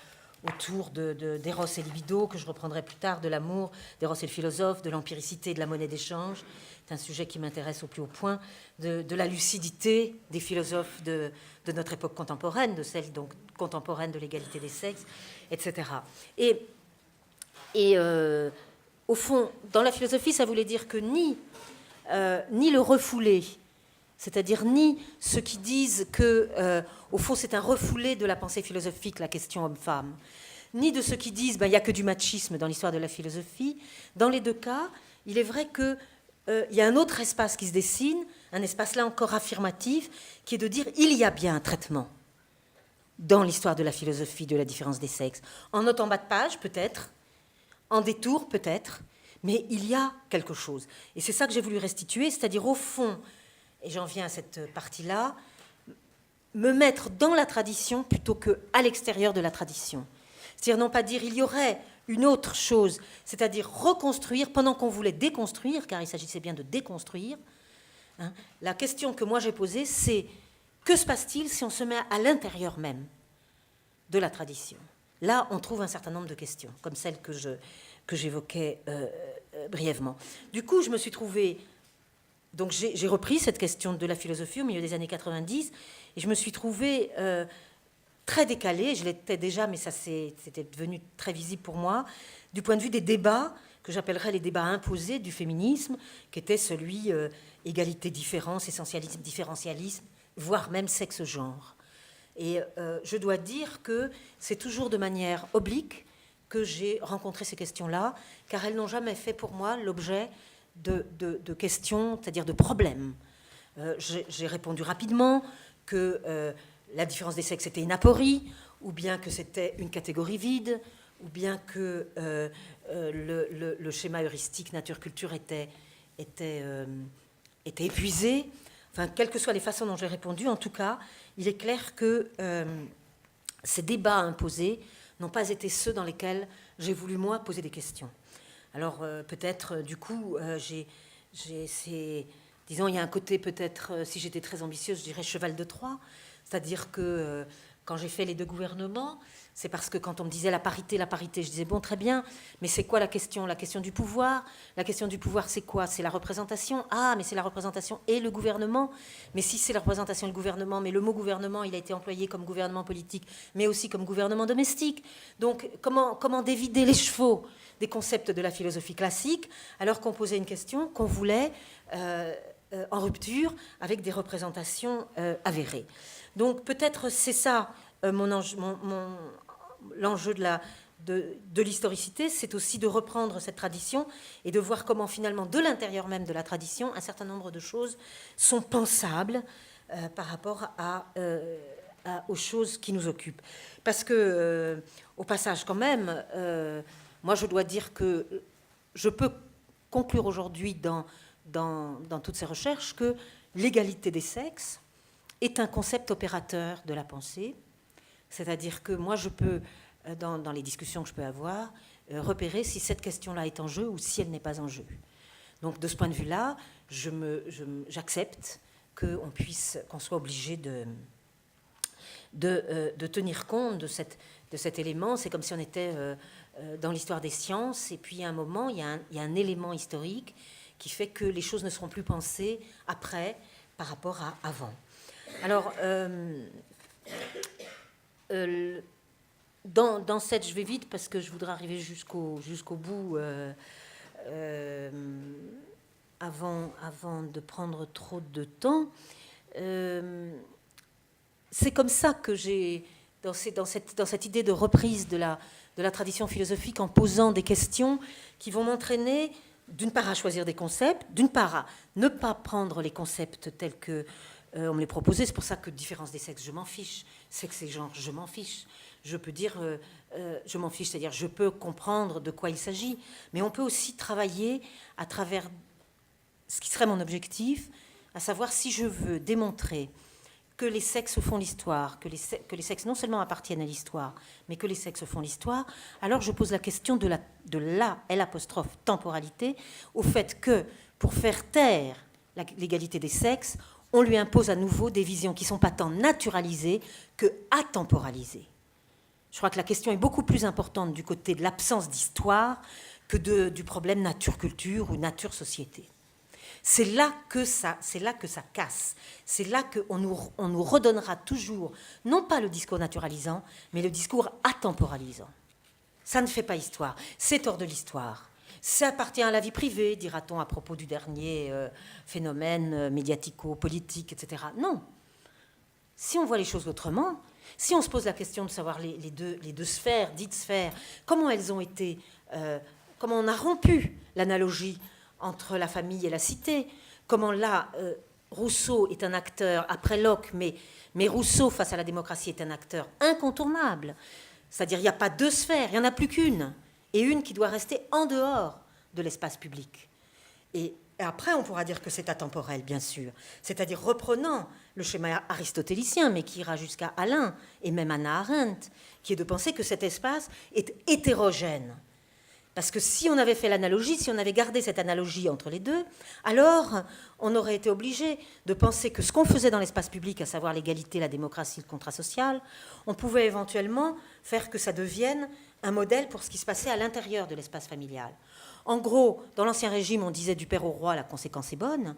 autour d'Eros et libido, que je reprendrai plus tard, de l'amour, d'Eros et le philosophe, de l'empiricité et de la monnaie d'échange. C'est un sujet qui m'intéresse au plus haut point, de la lucidité des philosophes de notre époque contemporaine, de celle donc contemporaine de l'égalité des sexes, etc. Et au fond, dans la philosophie, ça voulait dire que ni le refoulé, c'est-à-dire ni ceux qui disent que, au fond, c'est un refoulé de la pensée philosophique, la question homme-femme, ni de ceux qui disent il n'y a que du machisme dans l'histoire de la philosophie. Dans les 2 cas, il est vrai qu'il y a un autre espace qui se dessine, un espace là encore affirmatif, qui est de dire il y a bien un traitement dans l'histoire de la philosophie de la différence des sexes. En note en bas de page, peut-être, en détour, peut-être, mais il y a quelque chose. Et c'est ça que j'ai voulu restituer, c'est-à-dire au fond, et j'en viens à cette partie-là, me mettre dans la tradition plutôt qu'à l'extérieur de la tradition. C'est-à-dire non pas dire il y aurait une autre chose, c'est-à-dire reconstruire pendant qu'on voulait déconstruire, car il s'agissait bien de déconstruire. La question que moi j'ai posée, c'est que se passe-t-il si on se met à l'intérieur même de la tradition? Là, on trouve un certain nombre de questions, comme celle que j'évoquais brièvement. Du coup, je me suis trouvée... Donc j'ai repris cette question de la philosophie au milieu des années 90, et je me suis trouvée très décalée, je l'étais déjà, mais ça c'était devenu très visible pour moi, du point de vue des débats, que j'appellerais les débats imposés du féminisme, qui était celui égalité-différence, essentialisme, différentialisme, voire même sexe-genre. Et je dois dire que c'est toujours de manière oblique que j'ai rencontré ces questions-là, car elles n'ont jamais fait pour moi l'objet de questions, c'est-à-dire de problèmes. J'ai répondu rapidement que la différence des sexes était une aporie, ou bien que c'était une catégorie vide, ou bien que le schéma heuristique nature-culture était épuisé. Enfin, quelles que soient les façons dont j'ai répondu, en tout cas, il est clair que ces débats imposés n'ont pas été ceux dans lesquels j'ai voulu, moi, poser des questions. Alors, peut-être, du coup, disons, il y a un côté, peut-être, si j'étais très ambitieuse, je dirais cheval de Troie. C'est-à-dire que quand j'ai fait les 2 gouvernements, c'est parce que quand on me disait la parité, je disais, bon, très bien, mais c'est quoi la question? La question du pouvoir. La question du pouvoir, c'est quoi? C'est la représentation. Ah, mais c'est la représentation et le gouvernement. Mais si c'est la représentation et le gouvernement, mais le mot gouvernement, il a été employé comme gouvernement politique, mais aussi comme gouvernement domestique. Donc, comment dévider les chevaux des concepts de la philosophie classique, alors qu'on posait une question qu'on voulait en rupture avec des représentations avérées. Donc peut-être c'est ça l'enjeu de l'historicité, c'est aussi de reprendre cette tradition et de voir comment finalement de l'intérieur même de la tradition, un certain nombre de choses sont pensables par rapport aux choses qui nous occupent. Parce que, au passage quand même, moi, je dois dire que je peux conclure aujourd'hui dans toutes ces recherches que l'égalité des sexes est un concept opérateur de la pensée. C'est-à-dire que moi, je peux, dans les discussions que je peux avoir, repérer si cette question-là est en jeu ou si elle n'est pas en jeu. Donc, de ce point de vue-là, j'accepte qu'on soit obligé de tenir compte de cet élément. C'est comme si on était dans l'histoire des sciences, et puis à un moment, il y a un élément historique qui fait que les choses ne seront plus pensées après par rapport à avant. Alors, dans cette, je vais vite parce que je voudrais arriver jusqu'au bout avant de prendre trop de temps. c'est comme ça que j'ai, dans cette idée de reprise de la tradition philosophique, en posant des questions qui vont m'entraîner, d'une part, à choisir des concepts, d'une part, à ne pas prendre les concepts tels que on me les proposait. C'est pour ça que différence des sexes, je m'en fiche. Sexe et genre, je m'en fiche. Je peux dire, je m'en fiche, c'est-à-dire je peux comprendre de quoi il s'agit, mais on peut aussi travailler à travers ce qui serait mon objectif, à savoir si je veux démontrer que les sexes font l'histoire, que les sexes non seulement appartiennent à l'histoire, mais que les sexes font l'histoire, alors je pose la question de la L', temporalité, au fait que pour faire taire l'égalité des sexes, on lui impose à nouveau des visions qui ne sont pas tant naturalisées que atemporalisées. Je crois que la question est beaucoup plus importante du côté de l'absence d'histoire que du problème nature-culture ou nature-société. C'est là que ça casse. C'est là qu'on nous redonnera toujours, non pas le discours naturalisant, mais le discours atemporalisant. Ça ne fait pas histoire. C'est hors de l'histoire. Ça appartient à la vie privée, dira-t-on à propos du dernier phénomène médiatico-politique, etc. Non. Si on voit les choses autrement, si on se pose la question de savoir les deux sphères, dites sphères, comment elles ont été, comment on a rompu l'analogie entre la famille et la cité, comment là, Rousseau est un acteur, après Locke, mais Rousseau, face à la démocratie, est un acteur incontournable. C'est-à-dire, il n'y a pas deux sphères, il n'y en a plus qu'une, et une qui doit rester en dehors de l'espace public. Et après, on pourra dire que c'est atemporel, bien sûr, c'est-à-dire reprenant le schéma aristotélicien, mais qui ira jusqu'à Alain et même Hannah Arendt, qui est de penser que cet espace est hétérogène. Parce que si on avait fait l'analogie, si on avait gardé cette analogie entre les deux, alors on aurait été obligé de penser que ce qu'on faisait dans l'espace public, à savoir l'égalité, la démocratie, le contrat social, on pouvait éventuellement faire que ça devienne un modèle pour ce qui se passait à l'intérieur de l'espace familial. En gros, dans l'Ancien Régime, on disait du père au roi, la conséquence est bonne,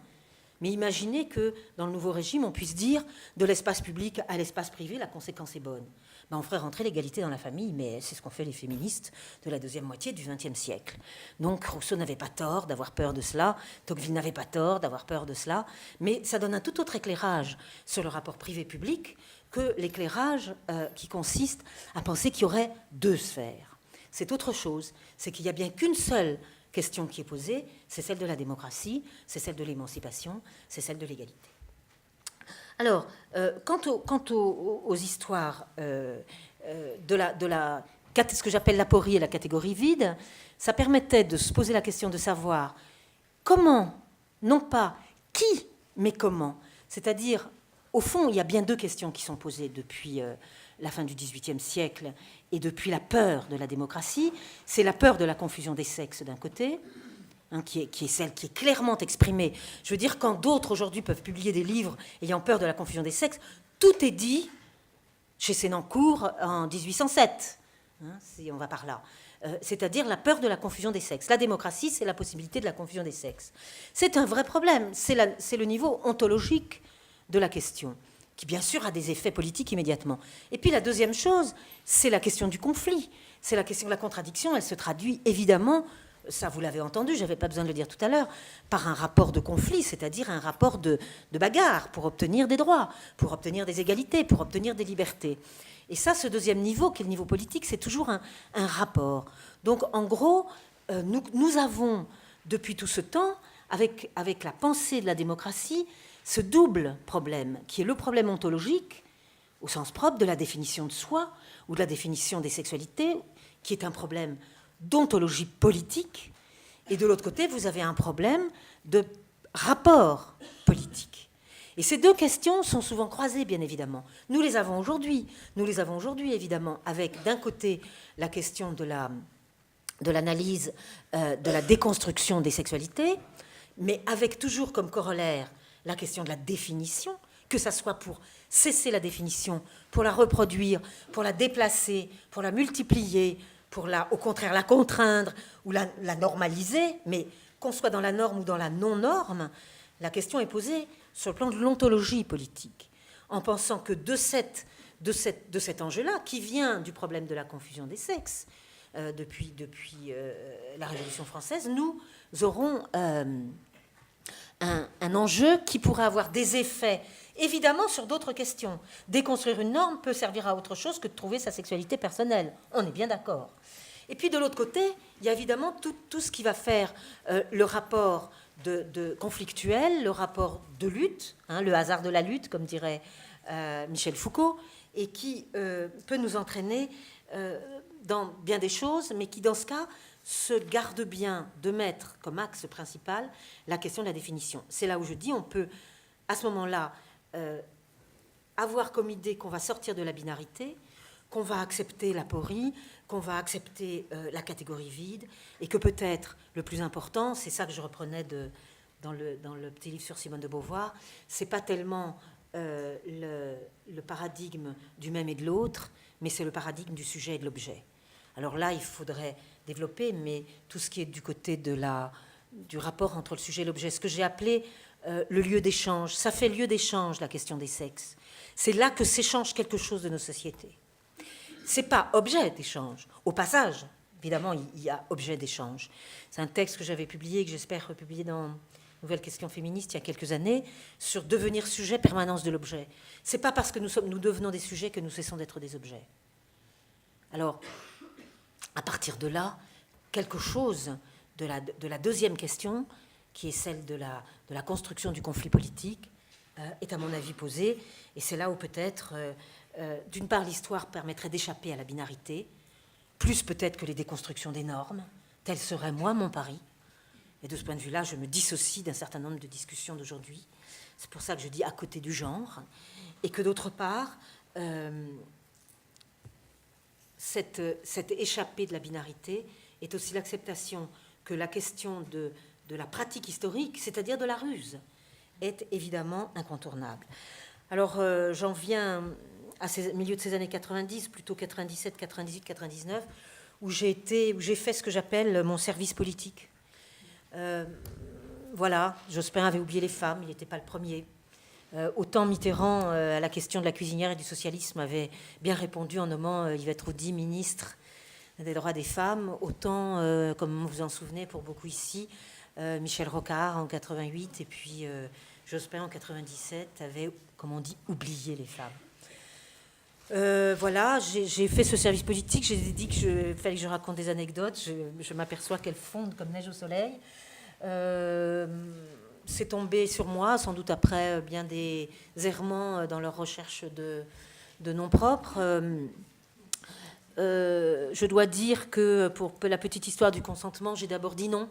mais imaginez que dans le Nouveau Régime, on puisse dire de l'espace public à l'espace privé, la conséquence est bonne. On ferait rentrer l'égalité dans la famille, mais c'est ce qu'ont fait les féministes de la deuxième moitié du XXe siècle. Donc Rousseau n'avait pas tort d'avoir peur de cela, Tocqueville n'avait pas tort d'avoir peur de cela, mais ça donne un tout autre éclairage sur le rapport privé-public que l'éclairage qui consiste à penser qu'il y aurait deux sphères. C'est autre chose, c'est qu'il n'y a bien qu'une seule question qui est posée, c'est celle de la démocratie, c'est celle de l'émancipation, c'est celle de l'égalité. Alors, quant aux histoires de ce que j'appelle l'aporie et la catégorie vide, ça permettait de se poser la question de savoir comment, non pas qui, mais comment. C'est-à-dire, au fond, il y a bien deux questions qui sont posées depuis la fin du XVIIIe siècle et depuis la peur de la démocratie. C'est la peur de la confusion des sexes d'un côté, qui est celle qui est clairement exprimée. Je veux dire, quand d'autres aujourd'hui peuvent publier des livres ayant peur de la confusion des sexes, tout est dit chez Sénancourt en 1807, si on va par là. C'est-à-dire la peur de la confusion des sexes. La démocratie, c'est la possibilité de la confusion des sexes. C'est un vrai problème. C'est le niveau ontologique de la question, qui bien sûr a des effets politiques immédiatement. Et puis la deuxième chose, c'est la question du conflit. C'est la question de la contradiction. Elle se traduit évidemment, ça vous l'avez entendu, je n'avais pas besoin de le dire tout à l'heure, par un rapport de conflit, c'est-à-dire un rapport de bagarre pour obtenir des droits, pour obtenir des égalités, pour obtenir des libertés. Et ça, ce deuxième niveau, qui est le niveau politique, c'est toujours un rapport. Donc en gros, nous avons, depuis tout ce temps, avec la pensée de la démocratie, ce double problème, qui est le problème ontologique, au sens propre de la définition de soi, ou de la définition des sexualités, qui est un problème d'ontologie politique, et de l'autre côté, vous avez un problème de rapport politique. Et ces deux questions sont souvent croisées, bien évidemment. Nous les avons aujourd'hui, évidemment, avec d'un côté la question de l'analyse, de la déconstruction des sexualités, mais avec toujours comme corollaire la question de la définition, que ça soit pour cesser la définition, pour la reproduire, pour la déplacer, pour la multiplier, pour au contraire la contraindre ou la normaliser, mais qu'on soit dans la norme ou dans la non-norme, la question est posée sur le plan de l'ontologie politique, en pensant que de cet enjeu-là, qui vient du problème de la confusion des sexes, depuis la Révolution française, nous aurons un enjeu qui pourrait avoir des effets Évidemment, sur d'autres questions. Déconstruire une norme peut servir à autre chose que de trouver sa sexualité personnelle. On est bien d'accord. Et puis, de l'autre côté, il y a évidemment tout ce qui va faire le rapport de conflictuel, le rapport de lutte, le hasard de la lutte, comme dirait Michel Foucault, et qui peut nous entraîner dans bien des choses, mais qui, dans ce cas, se garde bien de mettre comme axe principal la question de la définition. C'est là où je dis, on peut, à ce moment-là, avoir comme idée qu'on va sortir de la binarité, qu'on va accepter l'aporie, qu'on va accepter la catégorie vide, et que peut-être le plus important, c'est ça que je reprenais dans le petit livre sur Simone de Beauvoir, c'est pas tellement le paradigme du même et de l'autre, mais c'est le paradigme du sujet et de l'objet. Alors là, il faudrait développer, mais tout ce qui est du côté du rapport entre le sujet et l'objet, ce que j'ai appelé le lieu d'échange, ça fait lieu d'échange, la question des sexes. C'est là que s'échange quelque chose de nos sociétés. C'est pas objet d'échange. Au passage, évidemment, il y a objet d'échange. C'est un texte que j'avais publié, que j'espère republier dans Nouvelles questions féministes il y a quelques années, sur devenir sujet, permanence de l'objet. C'est pas parce que nous devenons des sujets que nous cessons d'être des objets. Alors, à partir de là, quelque chose de la deuxième question, qui est celle de la construction du conflit politique, est à mon avis posée. Et c'est là où peut-être, d'une part, l'histoire permettrait d'échapper à la binarité, plus peut-être que les déconstructions des normes. Tel serait, moi, mon pari. Et de ce point de vue-là, je me dissocie d'un certain nombre de discussions d'aujourd'hui. C'est pour ça que je dis à côté du genre. Et que d'autre part, cette échappée de la binarité est aussi l'acceptation que la question de la pratique historique, c'est-à-dire de la ruse, est évidemment incontournable. Alors, j'en viens au milieu de ces années 90, plutôt 97, 98, 99, où j'ai fait ce que j'appelle mon service politique. Voilà, Jospin avait oublié les femmes, il n'était pas le premier. Autant Mitterrand, à la question de la cuisinière et du socialisme, avait bien répondu en nommant Yvette Roudy ministre des droits des femmes, autant, comme vous vous en souvenez pour beaucoup ici, Michel Rocard en 88 et puis Jospin en 97 avait, comme on dit, oublié les femmes. Voilà, j'ai fait ce service politique, j'ai dit qu'il fallait que je raconte des anecdotes, je m'aperçois qu'elles fondent comme neige au soleil. C'est tombé sur moi, sans doute après bien des errements dans leur recherche de noms propres. Je dois dire que pour la petite histoire du consentement, j'ai d'abord dit non.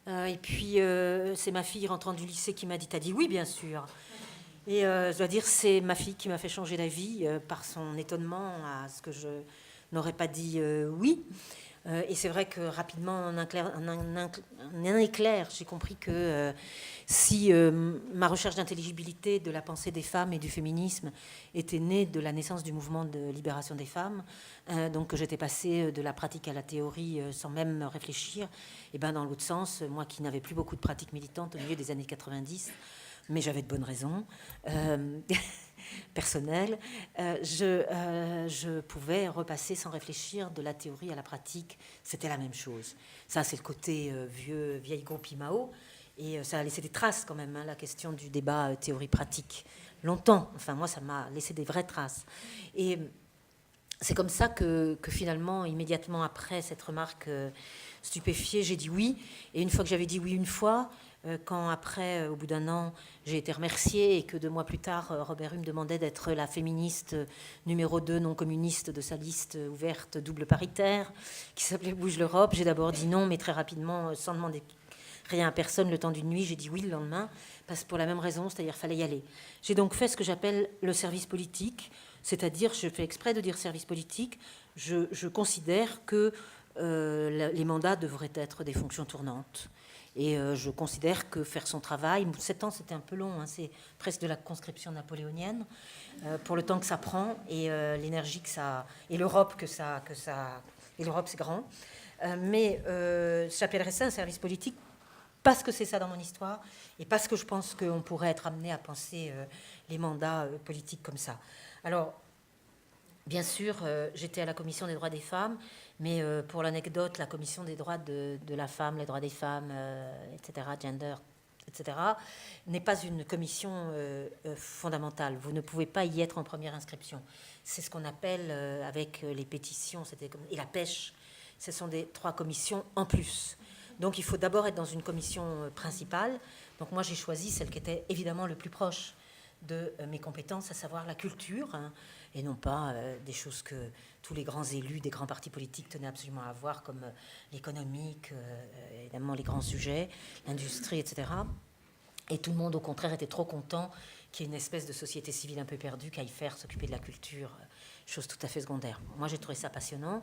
Et puis c'est ma fille rentrant du lycée qui m'a dit « T'as dit oui, bien sûr ». Et je dois dire, c'est ma fille qui m'a fait changer d'avis par son étonnement à ce que je n'aurais pas dit oui. Et c'est vrai que rapidement, en un éclair, j'ai compris que si ma recherche d'intelligibilité de la pensée des femmes et du féminisme était née de la naissance du mouvement de libération des femmes, donc que j'étais passée de la pratique à la théorie sans même réfléchir, et ben dans l'autre sens, moi qui n'avais plus beaucoup de pratiques militantes au milieu des années 90, mais j'avais de bonnes raisons personnelles, je pouvais repasser sans réfléchir de la théorie à la pratique. C'était la même chose. Ça, c'est le côté vieille groupie Mao, et ça a laissé des traces quand même, la question du débat théorie-pratique. Longtemps, enfin moi, ça m'a laissé des vraies traces. Et c'est comme ça que finalement, immédiatement après cette remarque stupéfiée, j'ai dit oui. Et une fois que j'avais dit oui une fois, quand après, au bout d'un an, j'ai été remerciée et que 2 mois plus tard, Robert Hue me demandait d'être la féministe numéro 2 non communiste de sa liste ouverte double paritaire qui s'appelait Bouge l'Europe, j'ai d'abord dit non, mais très rapidement, sans demander rien à personne, le temps d'une nuit, j'ai dit oui le lendemain, parce que pour la même raison, c'est-à-dire qu'il fallait y aller. J'ai donc fait ce que j'appelle le service politique, c'est-à-dire, je fais exprès de dire service politique, je considère que les mandats devraient être des fonctions tournantes. Et je considère que faire son travail, 7 ans c'était un peu long, c'est presque de la conscription napoléonienne, pour le temps que ça prend et l'énergie que ça... Et l'Europe et l'Europe c'est grand. Mais j'appellerais ça un service politique parce que c'est ça dans mon histoire et parce que je pense qu'on pourrait être amené à penser les mandats politiques comme ça. Alors, bien sûr, j'étais à la Commission des droits des femmes, mais pour l'anecdote, la Commission des droits de la femme, les droits des femmes, etc., gender, etc., n'est pas une commission fondamentale. Vous ne pouvez pas y être en première inscription. C'est ce qu'on appelle, avec les pétitions et la pêche, ce sont des 3 commissions en plus. Donc il faut d'abord être dans une commission principale. Donc moi j'ai choisi celle qui était évidemment le plus proche de mes compétences, à savoir la culture, hein, et non pas des choses que tous les grands élus des grands partis politiques tenaient absolument à avoir, comme l'économique, évidemment les grands sujets, l'industrie, etc. Et tout le monde, au contraire, était trop content qu'il y ait une espèce de société civile un peu perdue qu'à y faire s'occuper de la culture, chose tout à fait secondaire. Moi, j'ai trouvé ça passionnant.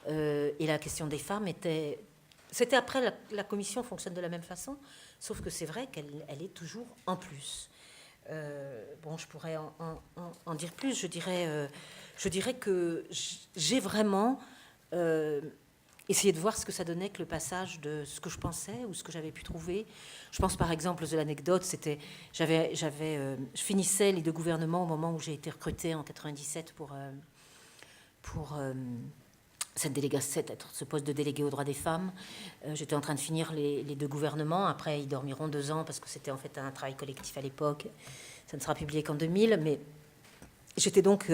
Et la question des femmes était... C'était après, la commission fonctionne de la même façon, sauf que c'est vrai qu'elle est toujours en plus. Bon, je pourrais en dire plus. Je dirais que j'ai vraiment essayé de voir ce que ça donnait que le passage de ce que je pensais ou ce que j'avais pu trouver. Je pense par exemple de l'anecdote, c'était je finissais les 2 gouvernements au moment où j'ai été recrutée en 97 pour ce poste de délégué aux droits des femmes. J'étais en train de finir les 2 gouvernements. Après, ils dormiront 2 ans parce que c'était en fait un travail collectif à l'époque. Ça ne sera publié qu'en 2000. Mais j'étais donc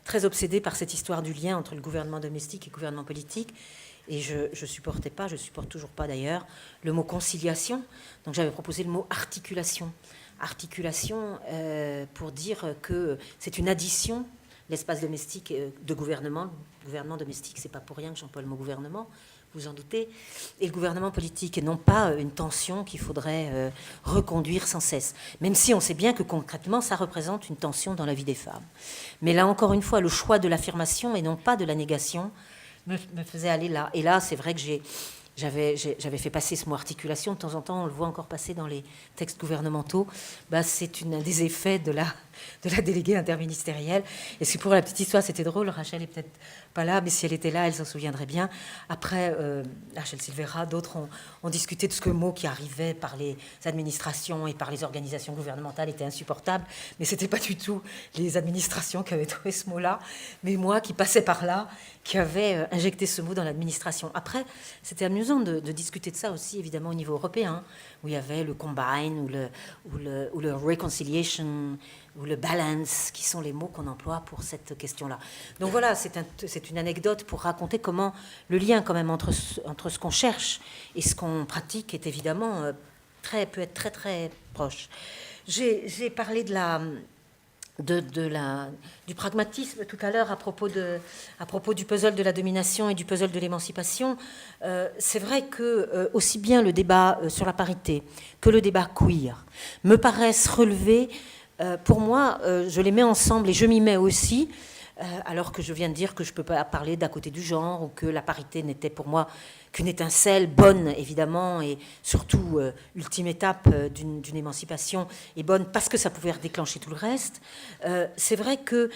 très obsédée par cette histoire du lien entre le gouvernement domestique et le gouvernement politique. Et je supportais pas, je supporte toujours pas d'ailleurs, le mot conciliation. Donc j'avais proposé le mot articulation. Articulation pour dire que c'est une addition. L'espace domestique de gouvernement, le gouvernement domestique, c'est pas pour rien que j'emploie le mot gouvernement, vous en doutez, et le gouvernement politique, et non pas une tension qu'il faudrait reconduire sans cesse. Même si on sait bien que concrètement, ça représente une tension dans la vie des femmes. Mais là, encore une fois, le choix de l'affirmation et non pas de la négation me faisait aller là. Et là, c'est vrai que j'avais fait passer ce mot articulation. De temps en temps, on le voit encore passer dans les textes gouvernementaux. C'est un des effets de la déléguée interministérielle. Et c'est pour la petite histoire, c'était drôle. Rachel est peut-être pas là, mais si elle était là, elle s'en souviendrait bien. Après, Rachel Silvera, d'autres ont discuté de ce que le mot qui arrivait par les administrations et par les organisations gouvernementales était insupportable. Mais c'était pas du tout les administrations qui avaient trouvé ce mot-là, mais moi qui passais par là, qui avait injecté ce mot dans l'administration. Après, c'était amusant de discuter de ça aussi, évidemment, au niveau européen, où il y avait le combine ou le reconciliation ou le balance, qui sont les mots qu'on emploie pour cette question-là. Donc voilà, c'est une anecdote pour raconter comment le lien quand même entre ce qu'on cherche et ce qu'on pratique est évidemment peut être très très proche. J'ai parlé du pragmatisme tout à l'heure à propos du puzzle de la domination et du puzzle de l'émancipation. C'est vrai que aussi bien le débat sur la parité que le débat queer me paraissent relever, pour moi, je les mets ensemble et je m'y mets aussi, alors que je viens de dire que je ne peux pas parler d'à côté du genre ou que la parité n'était pour moi qu'une étincelle bonne, évidemment, et surtout ultime étape d'une émancipation, et bonne parce que ça pouvait déclencher tout le reste. C'est vrai que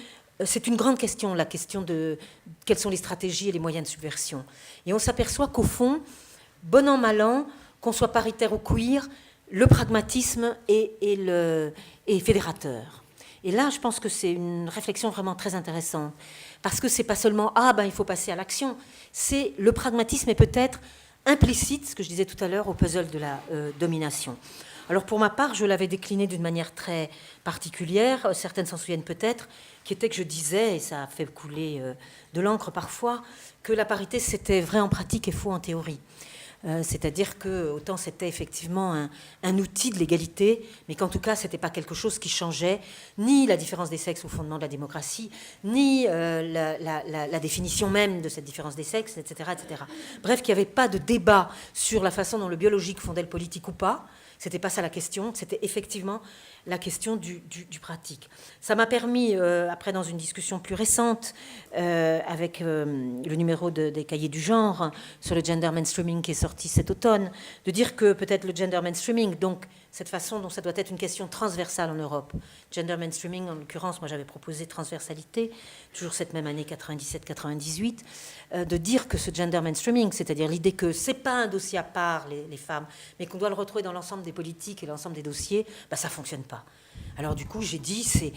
c'est une grande question, la question de quelles sont les stratégies et les moyens de subversion. Et on s'aperçoit qu'au fond, bon an, mal an, qu'on soit paritaire ou queer, le pragmatisme est fédérateur. Et là, je pense que c'est une réflexion vraiment très intéressante. Parce que c'est pas seulement « Ah, il faut passer à l'action ». C'est le pragmatisme est peut-être implicite, ce que je disais tout à l'heure, au puzzle de la domination. Alors pour ma part, je l'avais décliné d'une manière très particulière, certaines s'en souviennent peut-être, qui était que je disais, et ça a fait couler de l'encre parfois, que la parité c'était vrai en pratique et faux en théorie. C'est-à-dire que autant c'était effectivement un outil de l'égalité, mais qu'en tout cas c'était pas quelque chose qui changeait ni la différence des sexes au fondement de la démocratie, ni la définition même de cette différence des sexes, etc., etc. Bref, qu'il n'y avait pas de débat sur la façon dont le biologique fondait le politique ou pas. C'était pas ça la question, c'était effectivement la question du pratique. Ça m'a permis, après dans une discussion plus récente, avec le numéro des cahiers du genre sur le gender mainstreaming qui est sorti cet automne, de dire que peut-être le gender mainstreaming, donc cette façon dont ça doit être une question transversale en Europe. Gender mainstreaming, en l'occurrence, moi j'avais proposé transversalité, toujours cette même année 97-98, de dire que ce gender mainstreaming, c'est-à-dire l'idée que c'est pas un dossier à part, les femmes, mais qu'on doit le retrouver dans l'ensemble des politiques et l'ensemble des dossiers, ça fonctionne pas. Alors du coup, j'ai dit,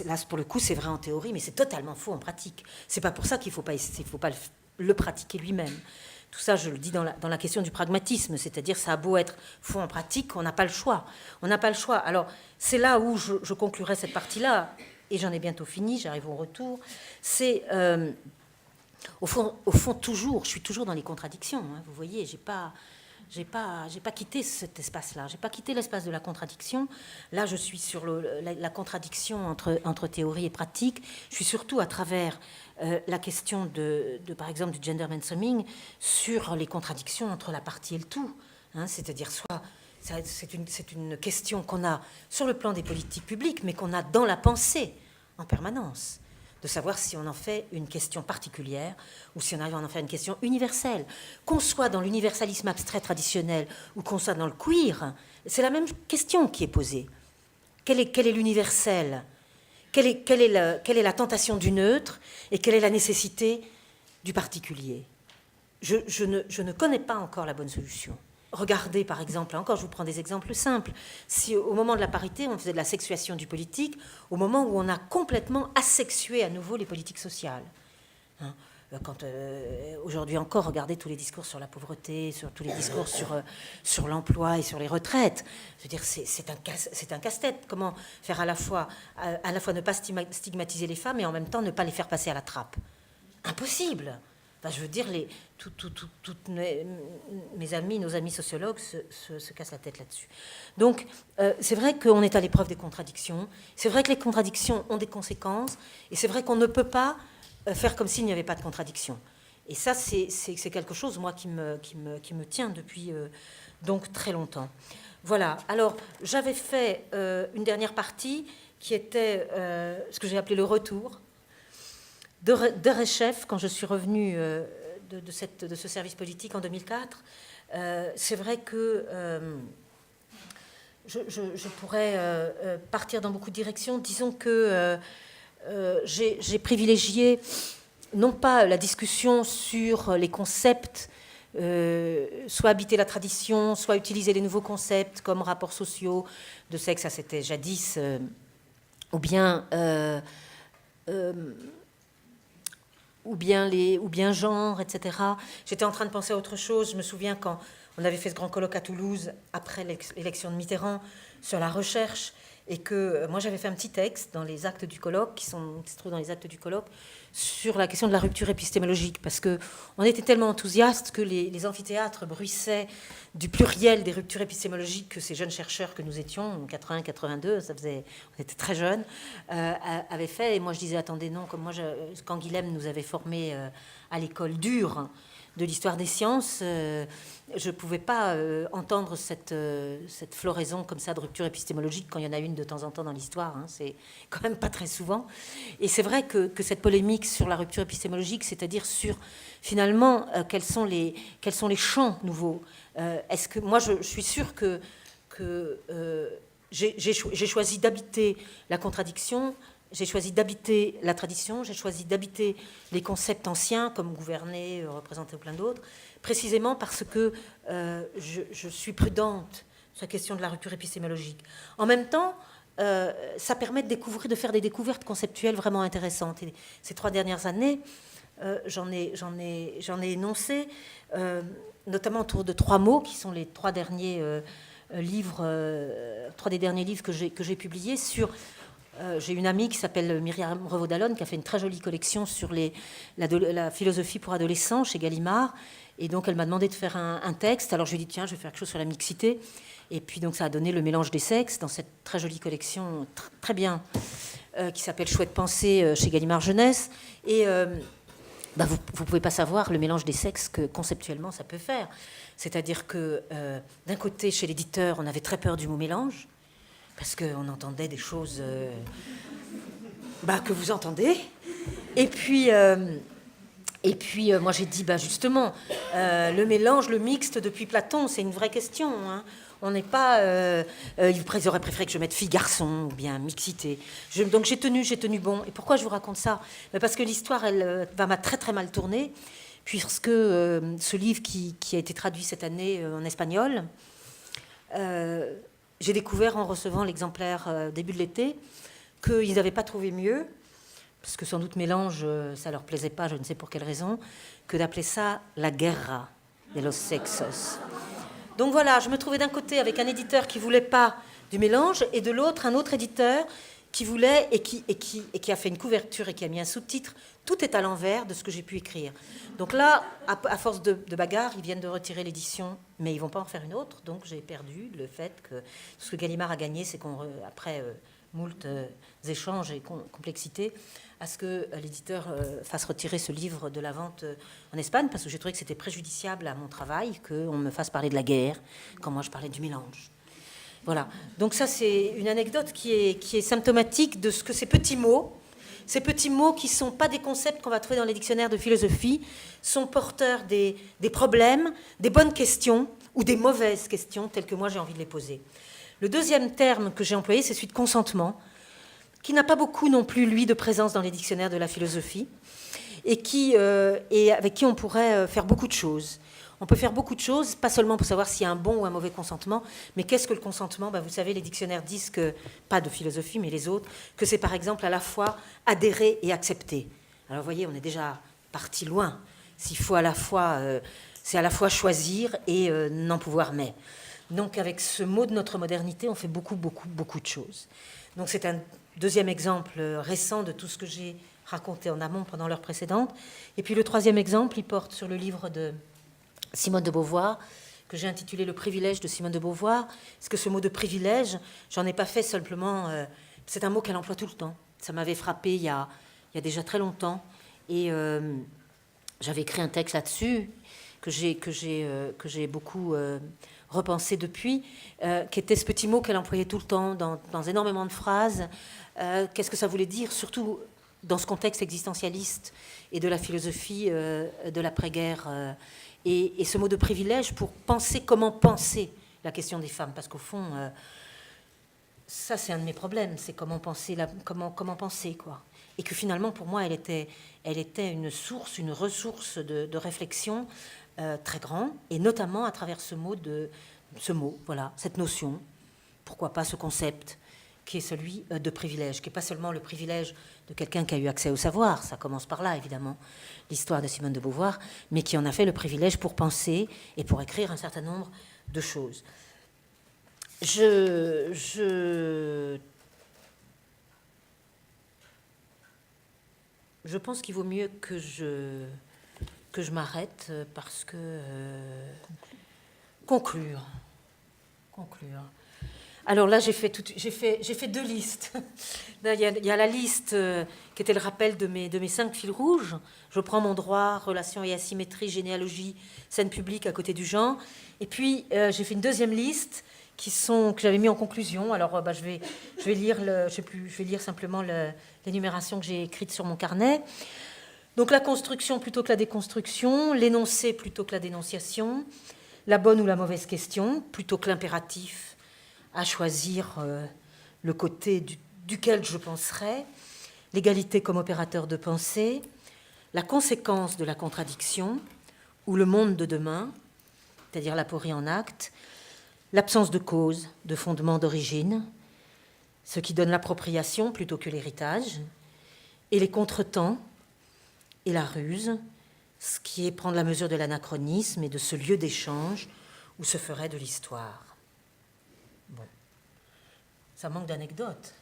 là pour le coup, c'est vrai en théorie, mais c'est totalement faux en pratique. C'est pas pour ça qu'il faut pas le pratiquer lui-même. Tout ça, je le dis dans la question du pragmatisme, c'est-à-dire ça a beau être faux en pratique, on n'a pas le choix. On n'a pas le choix. Alors, c'est là où je conclurai cette partie-là, et j'en ai bientôt fini, j'arrive au retour. C'est, au fond, toujours, je suis toujours dans les contradictions. Hein, vous voyez, j'ai pas quitté cet espace-là. J'ai pas quitté l'espace de la contradiction. Là, je suis sur la contradiction entre théorie et pratique. Je suis surtout à travers la question par exemple, du gender mainstreaming sur les contradictions entre la partie et le tout. Hein, c'est-à-dire, c'est une question qu'on a sur le plan des politiques publiques, mais qu'on a dans la pensée en permanence. De savoir si on en fait une question particulière ou si on arrive à en faire une question universelle. Qu'on soit dans l'universalisme abstrait traditionnel ou qu'on soit dans le queer, c'est la même question qui est posée. Quel est l'universel ? Quelle est la tentation du neutre et quelle est la nécessité du particulier ? Je ne connais pas encore la bonne solution. Regardez, par exemple, là encore, je vous prends des exemples simples. Si au moment de la parité, on faisait de la sexuation du politique, au moment où on a complètement asexué à nouveau les politiques sociales. Hein, aujourd'hui encore, regardez tous les discours sur la pauvreté, sur tous les discours sur l'emploi et sur les retraites. Je veux dire, c'est un casse-tête. Comment faire à la fois ne pas stigmatiser les femmes et en même temps ne pas les faire passer à la trappe ? Impossible. Enfin, je veux dire, toutes mes amis, nos amis sociologues se cassent la tête là-dessus. Donc, c'est vrai qu'on est à l'épreuve des contradictions. C'est vrai que les contradictions ont des conséquences. Et c'est vrai qu'on ne peut pas faire comme s'il n'y avait pas de contradiction. Et ça, c'est quelque chose, moi, qui me tient depuis donc très longtemps. Voilà. Alors, j'avais fait une dernière partie qui était ce que j'ai appelé le retour. De Rechef, quand je suis revenue de ce service politique en 2004, c'est vrai que je pourrais partir dans beaucoup de directions. Disons que j'ai privilégié non pas la discussion sur les concepts, soit habiter la tradition, soit utiliser les nouveaux concepts comme rapports sociaux de sexe, ça c'était jadis, ou bien genre, etc. J'étais en train de penser à autre chose. Je me souviens quand on avait fait ce grand colloque à Toulouse, après l'élection de Mitterrand, sur la recherche, et que moi j'avais fait un petit texte dans les actes du colloque, qui se trouvent dans les actes du colloque, sur la question de la rupture épistémologique, parce qu'on était tellement enthousiastes que les amphithéâtres bruissaient du pluriel des ruptures épistémologiques que ces jeunes chercheurs que nous étions, en 80, 82, on était très jeunes, avaient fait. Et moi je disais, attendez, non, comme moi, quand Guilhem nous avait formés à l'école dure de l'histoire des sciences, je ne pouvais pas entendre cette floraison comme ça de rupture épistémologique quand il y en a une de temps en temps dans l'histoire. Hein, c'est quand même pas très souvent. Et c'est vrai que cette polémique sur la rupture épistémologique, c'est-à-dire sur finalement quels sont les champs nouveaux. Est-ce que moi je suis sûre que j'ai choisi d'habiter la contradiction. J'ai choisi d'habiter la tradition, j'ai choisi d'habiter les concepts anciens, comme gouverner, représenter ou plein d'autres, précisément parce que je suis prudente sur la question de la rupture épistémologique. En même temps, ça permet de faire des découvertes conceptuelles vraiment intéressantes. Et ces 3 dernières années, j'en ai énoncé, notamment autour de 3 mots, qui sont les 3 derniers livres, 3 des derniers livres que j'ai publiés sur... j'ai une amie qui s'appelle Myriam Revaud-Dallon qui a fait une très jolie collection sur la philosophie pour adolescents chez Gallimard. Et donc, elle m'a demandé de faire un texte. Alors, je lui ai dit, tiens, je vais faire quelque chose sur la mixité. Et puis, donc, ça a donné Le mélange des sexes dans cette très jolie collection, très bien, qui s'appelle Chouette pensée chez Gallimard Jeunesse. Et vous ne pouvez pas savoir le mélange des sexes que conceptuellement ça peut faire. C'est-à-dire que, d'un côté, chez l'éditeur, on avait très peur du mot mélange, parce qu'on entendait des choses que vous entendez. Et puis moi, j'ai dit, justement, le mélange, le mixte depuis Platon, c'est une vraie question. Hein. On n'est pas... ils auraient préféré que je mette fille-garçon ou bien mixité. Donc j'ai tenu bon. Et pourquoi je vous raconte ça ? Parce que l'histoire, elle m'a très très mal tourné, puisque ce livre qui a été traduit cette année en espagnol... j'ai découvert en recevant l'exemplaire début de l'été qu'ils n'avaient pas trouvé mieux, parce que sans doute mélange, ça ne leur plaisait pas, je ne sais pour quelle raison, que d'appeler ça la guerra. de los sexos. Donc voilà, je me trouvais d'un côté avec un éditeur qui ne voulait pas du mélange, et de l'autre, un autre éditeur qui voulait et qui a fait une couverture et qui a mis un sous-titre. Tout est à l'envers de ce que j'ai pu écrire. Donc là, à force de bagarre, ils viennent de retirer l'édition, mais ils ne vont pas en faire une autre. Donc j'ai perdu le fait que ce que Gallimard a gagné, c'est qu'après moult échanges et complexité, à ce que l'éditeur fasse retirer ce livre de la vente en Espagne, parce que j'ai trouvé que c'était préjudiciable à mon travail, qu'on me fasse parler de la guerre, quand moi je parlais du mélange. Voilà. Donc ça, c'est une anecdote qui est symptomatique de ce que ces petits mots qui ne sont pas des concepts qu'on va trouver dans les dictionnaires de philosophie, sont porteurs des problèmes, des bonnes questions ou des mauvaises questions, telles que moi j'ai envie de les poser. Le deuxième terme que j'ai employé, c'est celui de consentement, qui n'a pas beaucoup non plus, lui, de présence dans les dictionnaires de la philosophie, et avec qui on pourrait faire beaucoup de choses. On peut faire beaucoup de choses, pas seulement pour savoir s'il y a un bon ou un mauvais consentement, mais qu'est-ce que le consentement ? Vous savez, les dictionnaires disent que, pas de philosophie, mais les autres, que c'est par exemple à la fois adhérer et accepter. Alors vous voyez, on est déjà parti loin. S'il faut à la fois, c'est à la fois choisir et n'en pouvoir mais. Donc avec ce mot de notre modernité, on fait beaucoup, beaucoup, beaucoup de choses. Donc c'est un deuxième exemple récent de tout ce que j'ai raconté en amont pendant l'heure précédente. Et puis le troisième exemple, il porte sur le livre de Simone de Beauvoir, que j'ai intitulé « Le privilège de Simone de Beauvoir ». Parce que ce mot de privilège, j'en ai pas fait simplement... c'est un mot qu'elle emploie tout le temps. Ça m'avait frappé il y a déjà très longtemps. Et j'avais écrit un texte là-dessus que j'ai beaucoup repensé depuis, qui était ce petit mot qu'elle employait tout le temps dans énormément de phrases. Qu'est-ce que ça voulait dire, surtout dans ce contexte existentialiste et de la philosophie de l'après-guerre et ce mot de privilège pour penser comment penser la question des femmes, parce qu'au fond, ça c'est un de mes problèmes, c'est comment penser, comment penser, quoi. Et que finalement, pour moi, elle était une source, une ressource de réflexion très grand, et notamment à travers ce mot, voilà, cette notion, pourquoi pas ce concept, qui est celui de privilège, qui n'est pas seulement le privilège de quelqu'un qui a eu accès au savoir, ça commence par là, évidemment, l'histoire de Simone de Beauvoir, mais qui en a fait le privilège pour penser et pour écrire un certain nombre de choses. Je pense qu'il vaut mieux que je m'arrête parce que... Conclure. Alors là, j'ai fait deux listes. Il y a la liste qui était le rappel de mes 5 fils rouges. Je prends mon droit, relation et asymétrie, généalogie, scène publique à côté du genre. Et puis, j'ai fait une deuxième liste que j'avais mis en conclusion. Alors, je vais lire simplement l'énumération que j'ai écrite sur mon carnet. Donc, la construction plutôt que la déconstruction, l'énoncé plutôt que la dénonciation, la bonne ou la mauvaise question plutôt que l'impératif à choisir le côté duquel je penserais, l'égalité comme opérateur de pensée, la conséquence de la contradiction, ou le monde de demain, c'est-à-dire l'aporie en acte, l'absence de cause, de fondement d'origine, ce qui donne l'appropriation plutôt que l'héritage, et les contretemps et la ruse, ce qui est prendre la mesure de l'anachronisme et de ce lieu d'échange où se ferait de l'histoire. Bon, ça manque d'anecdotes.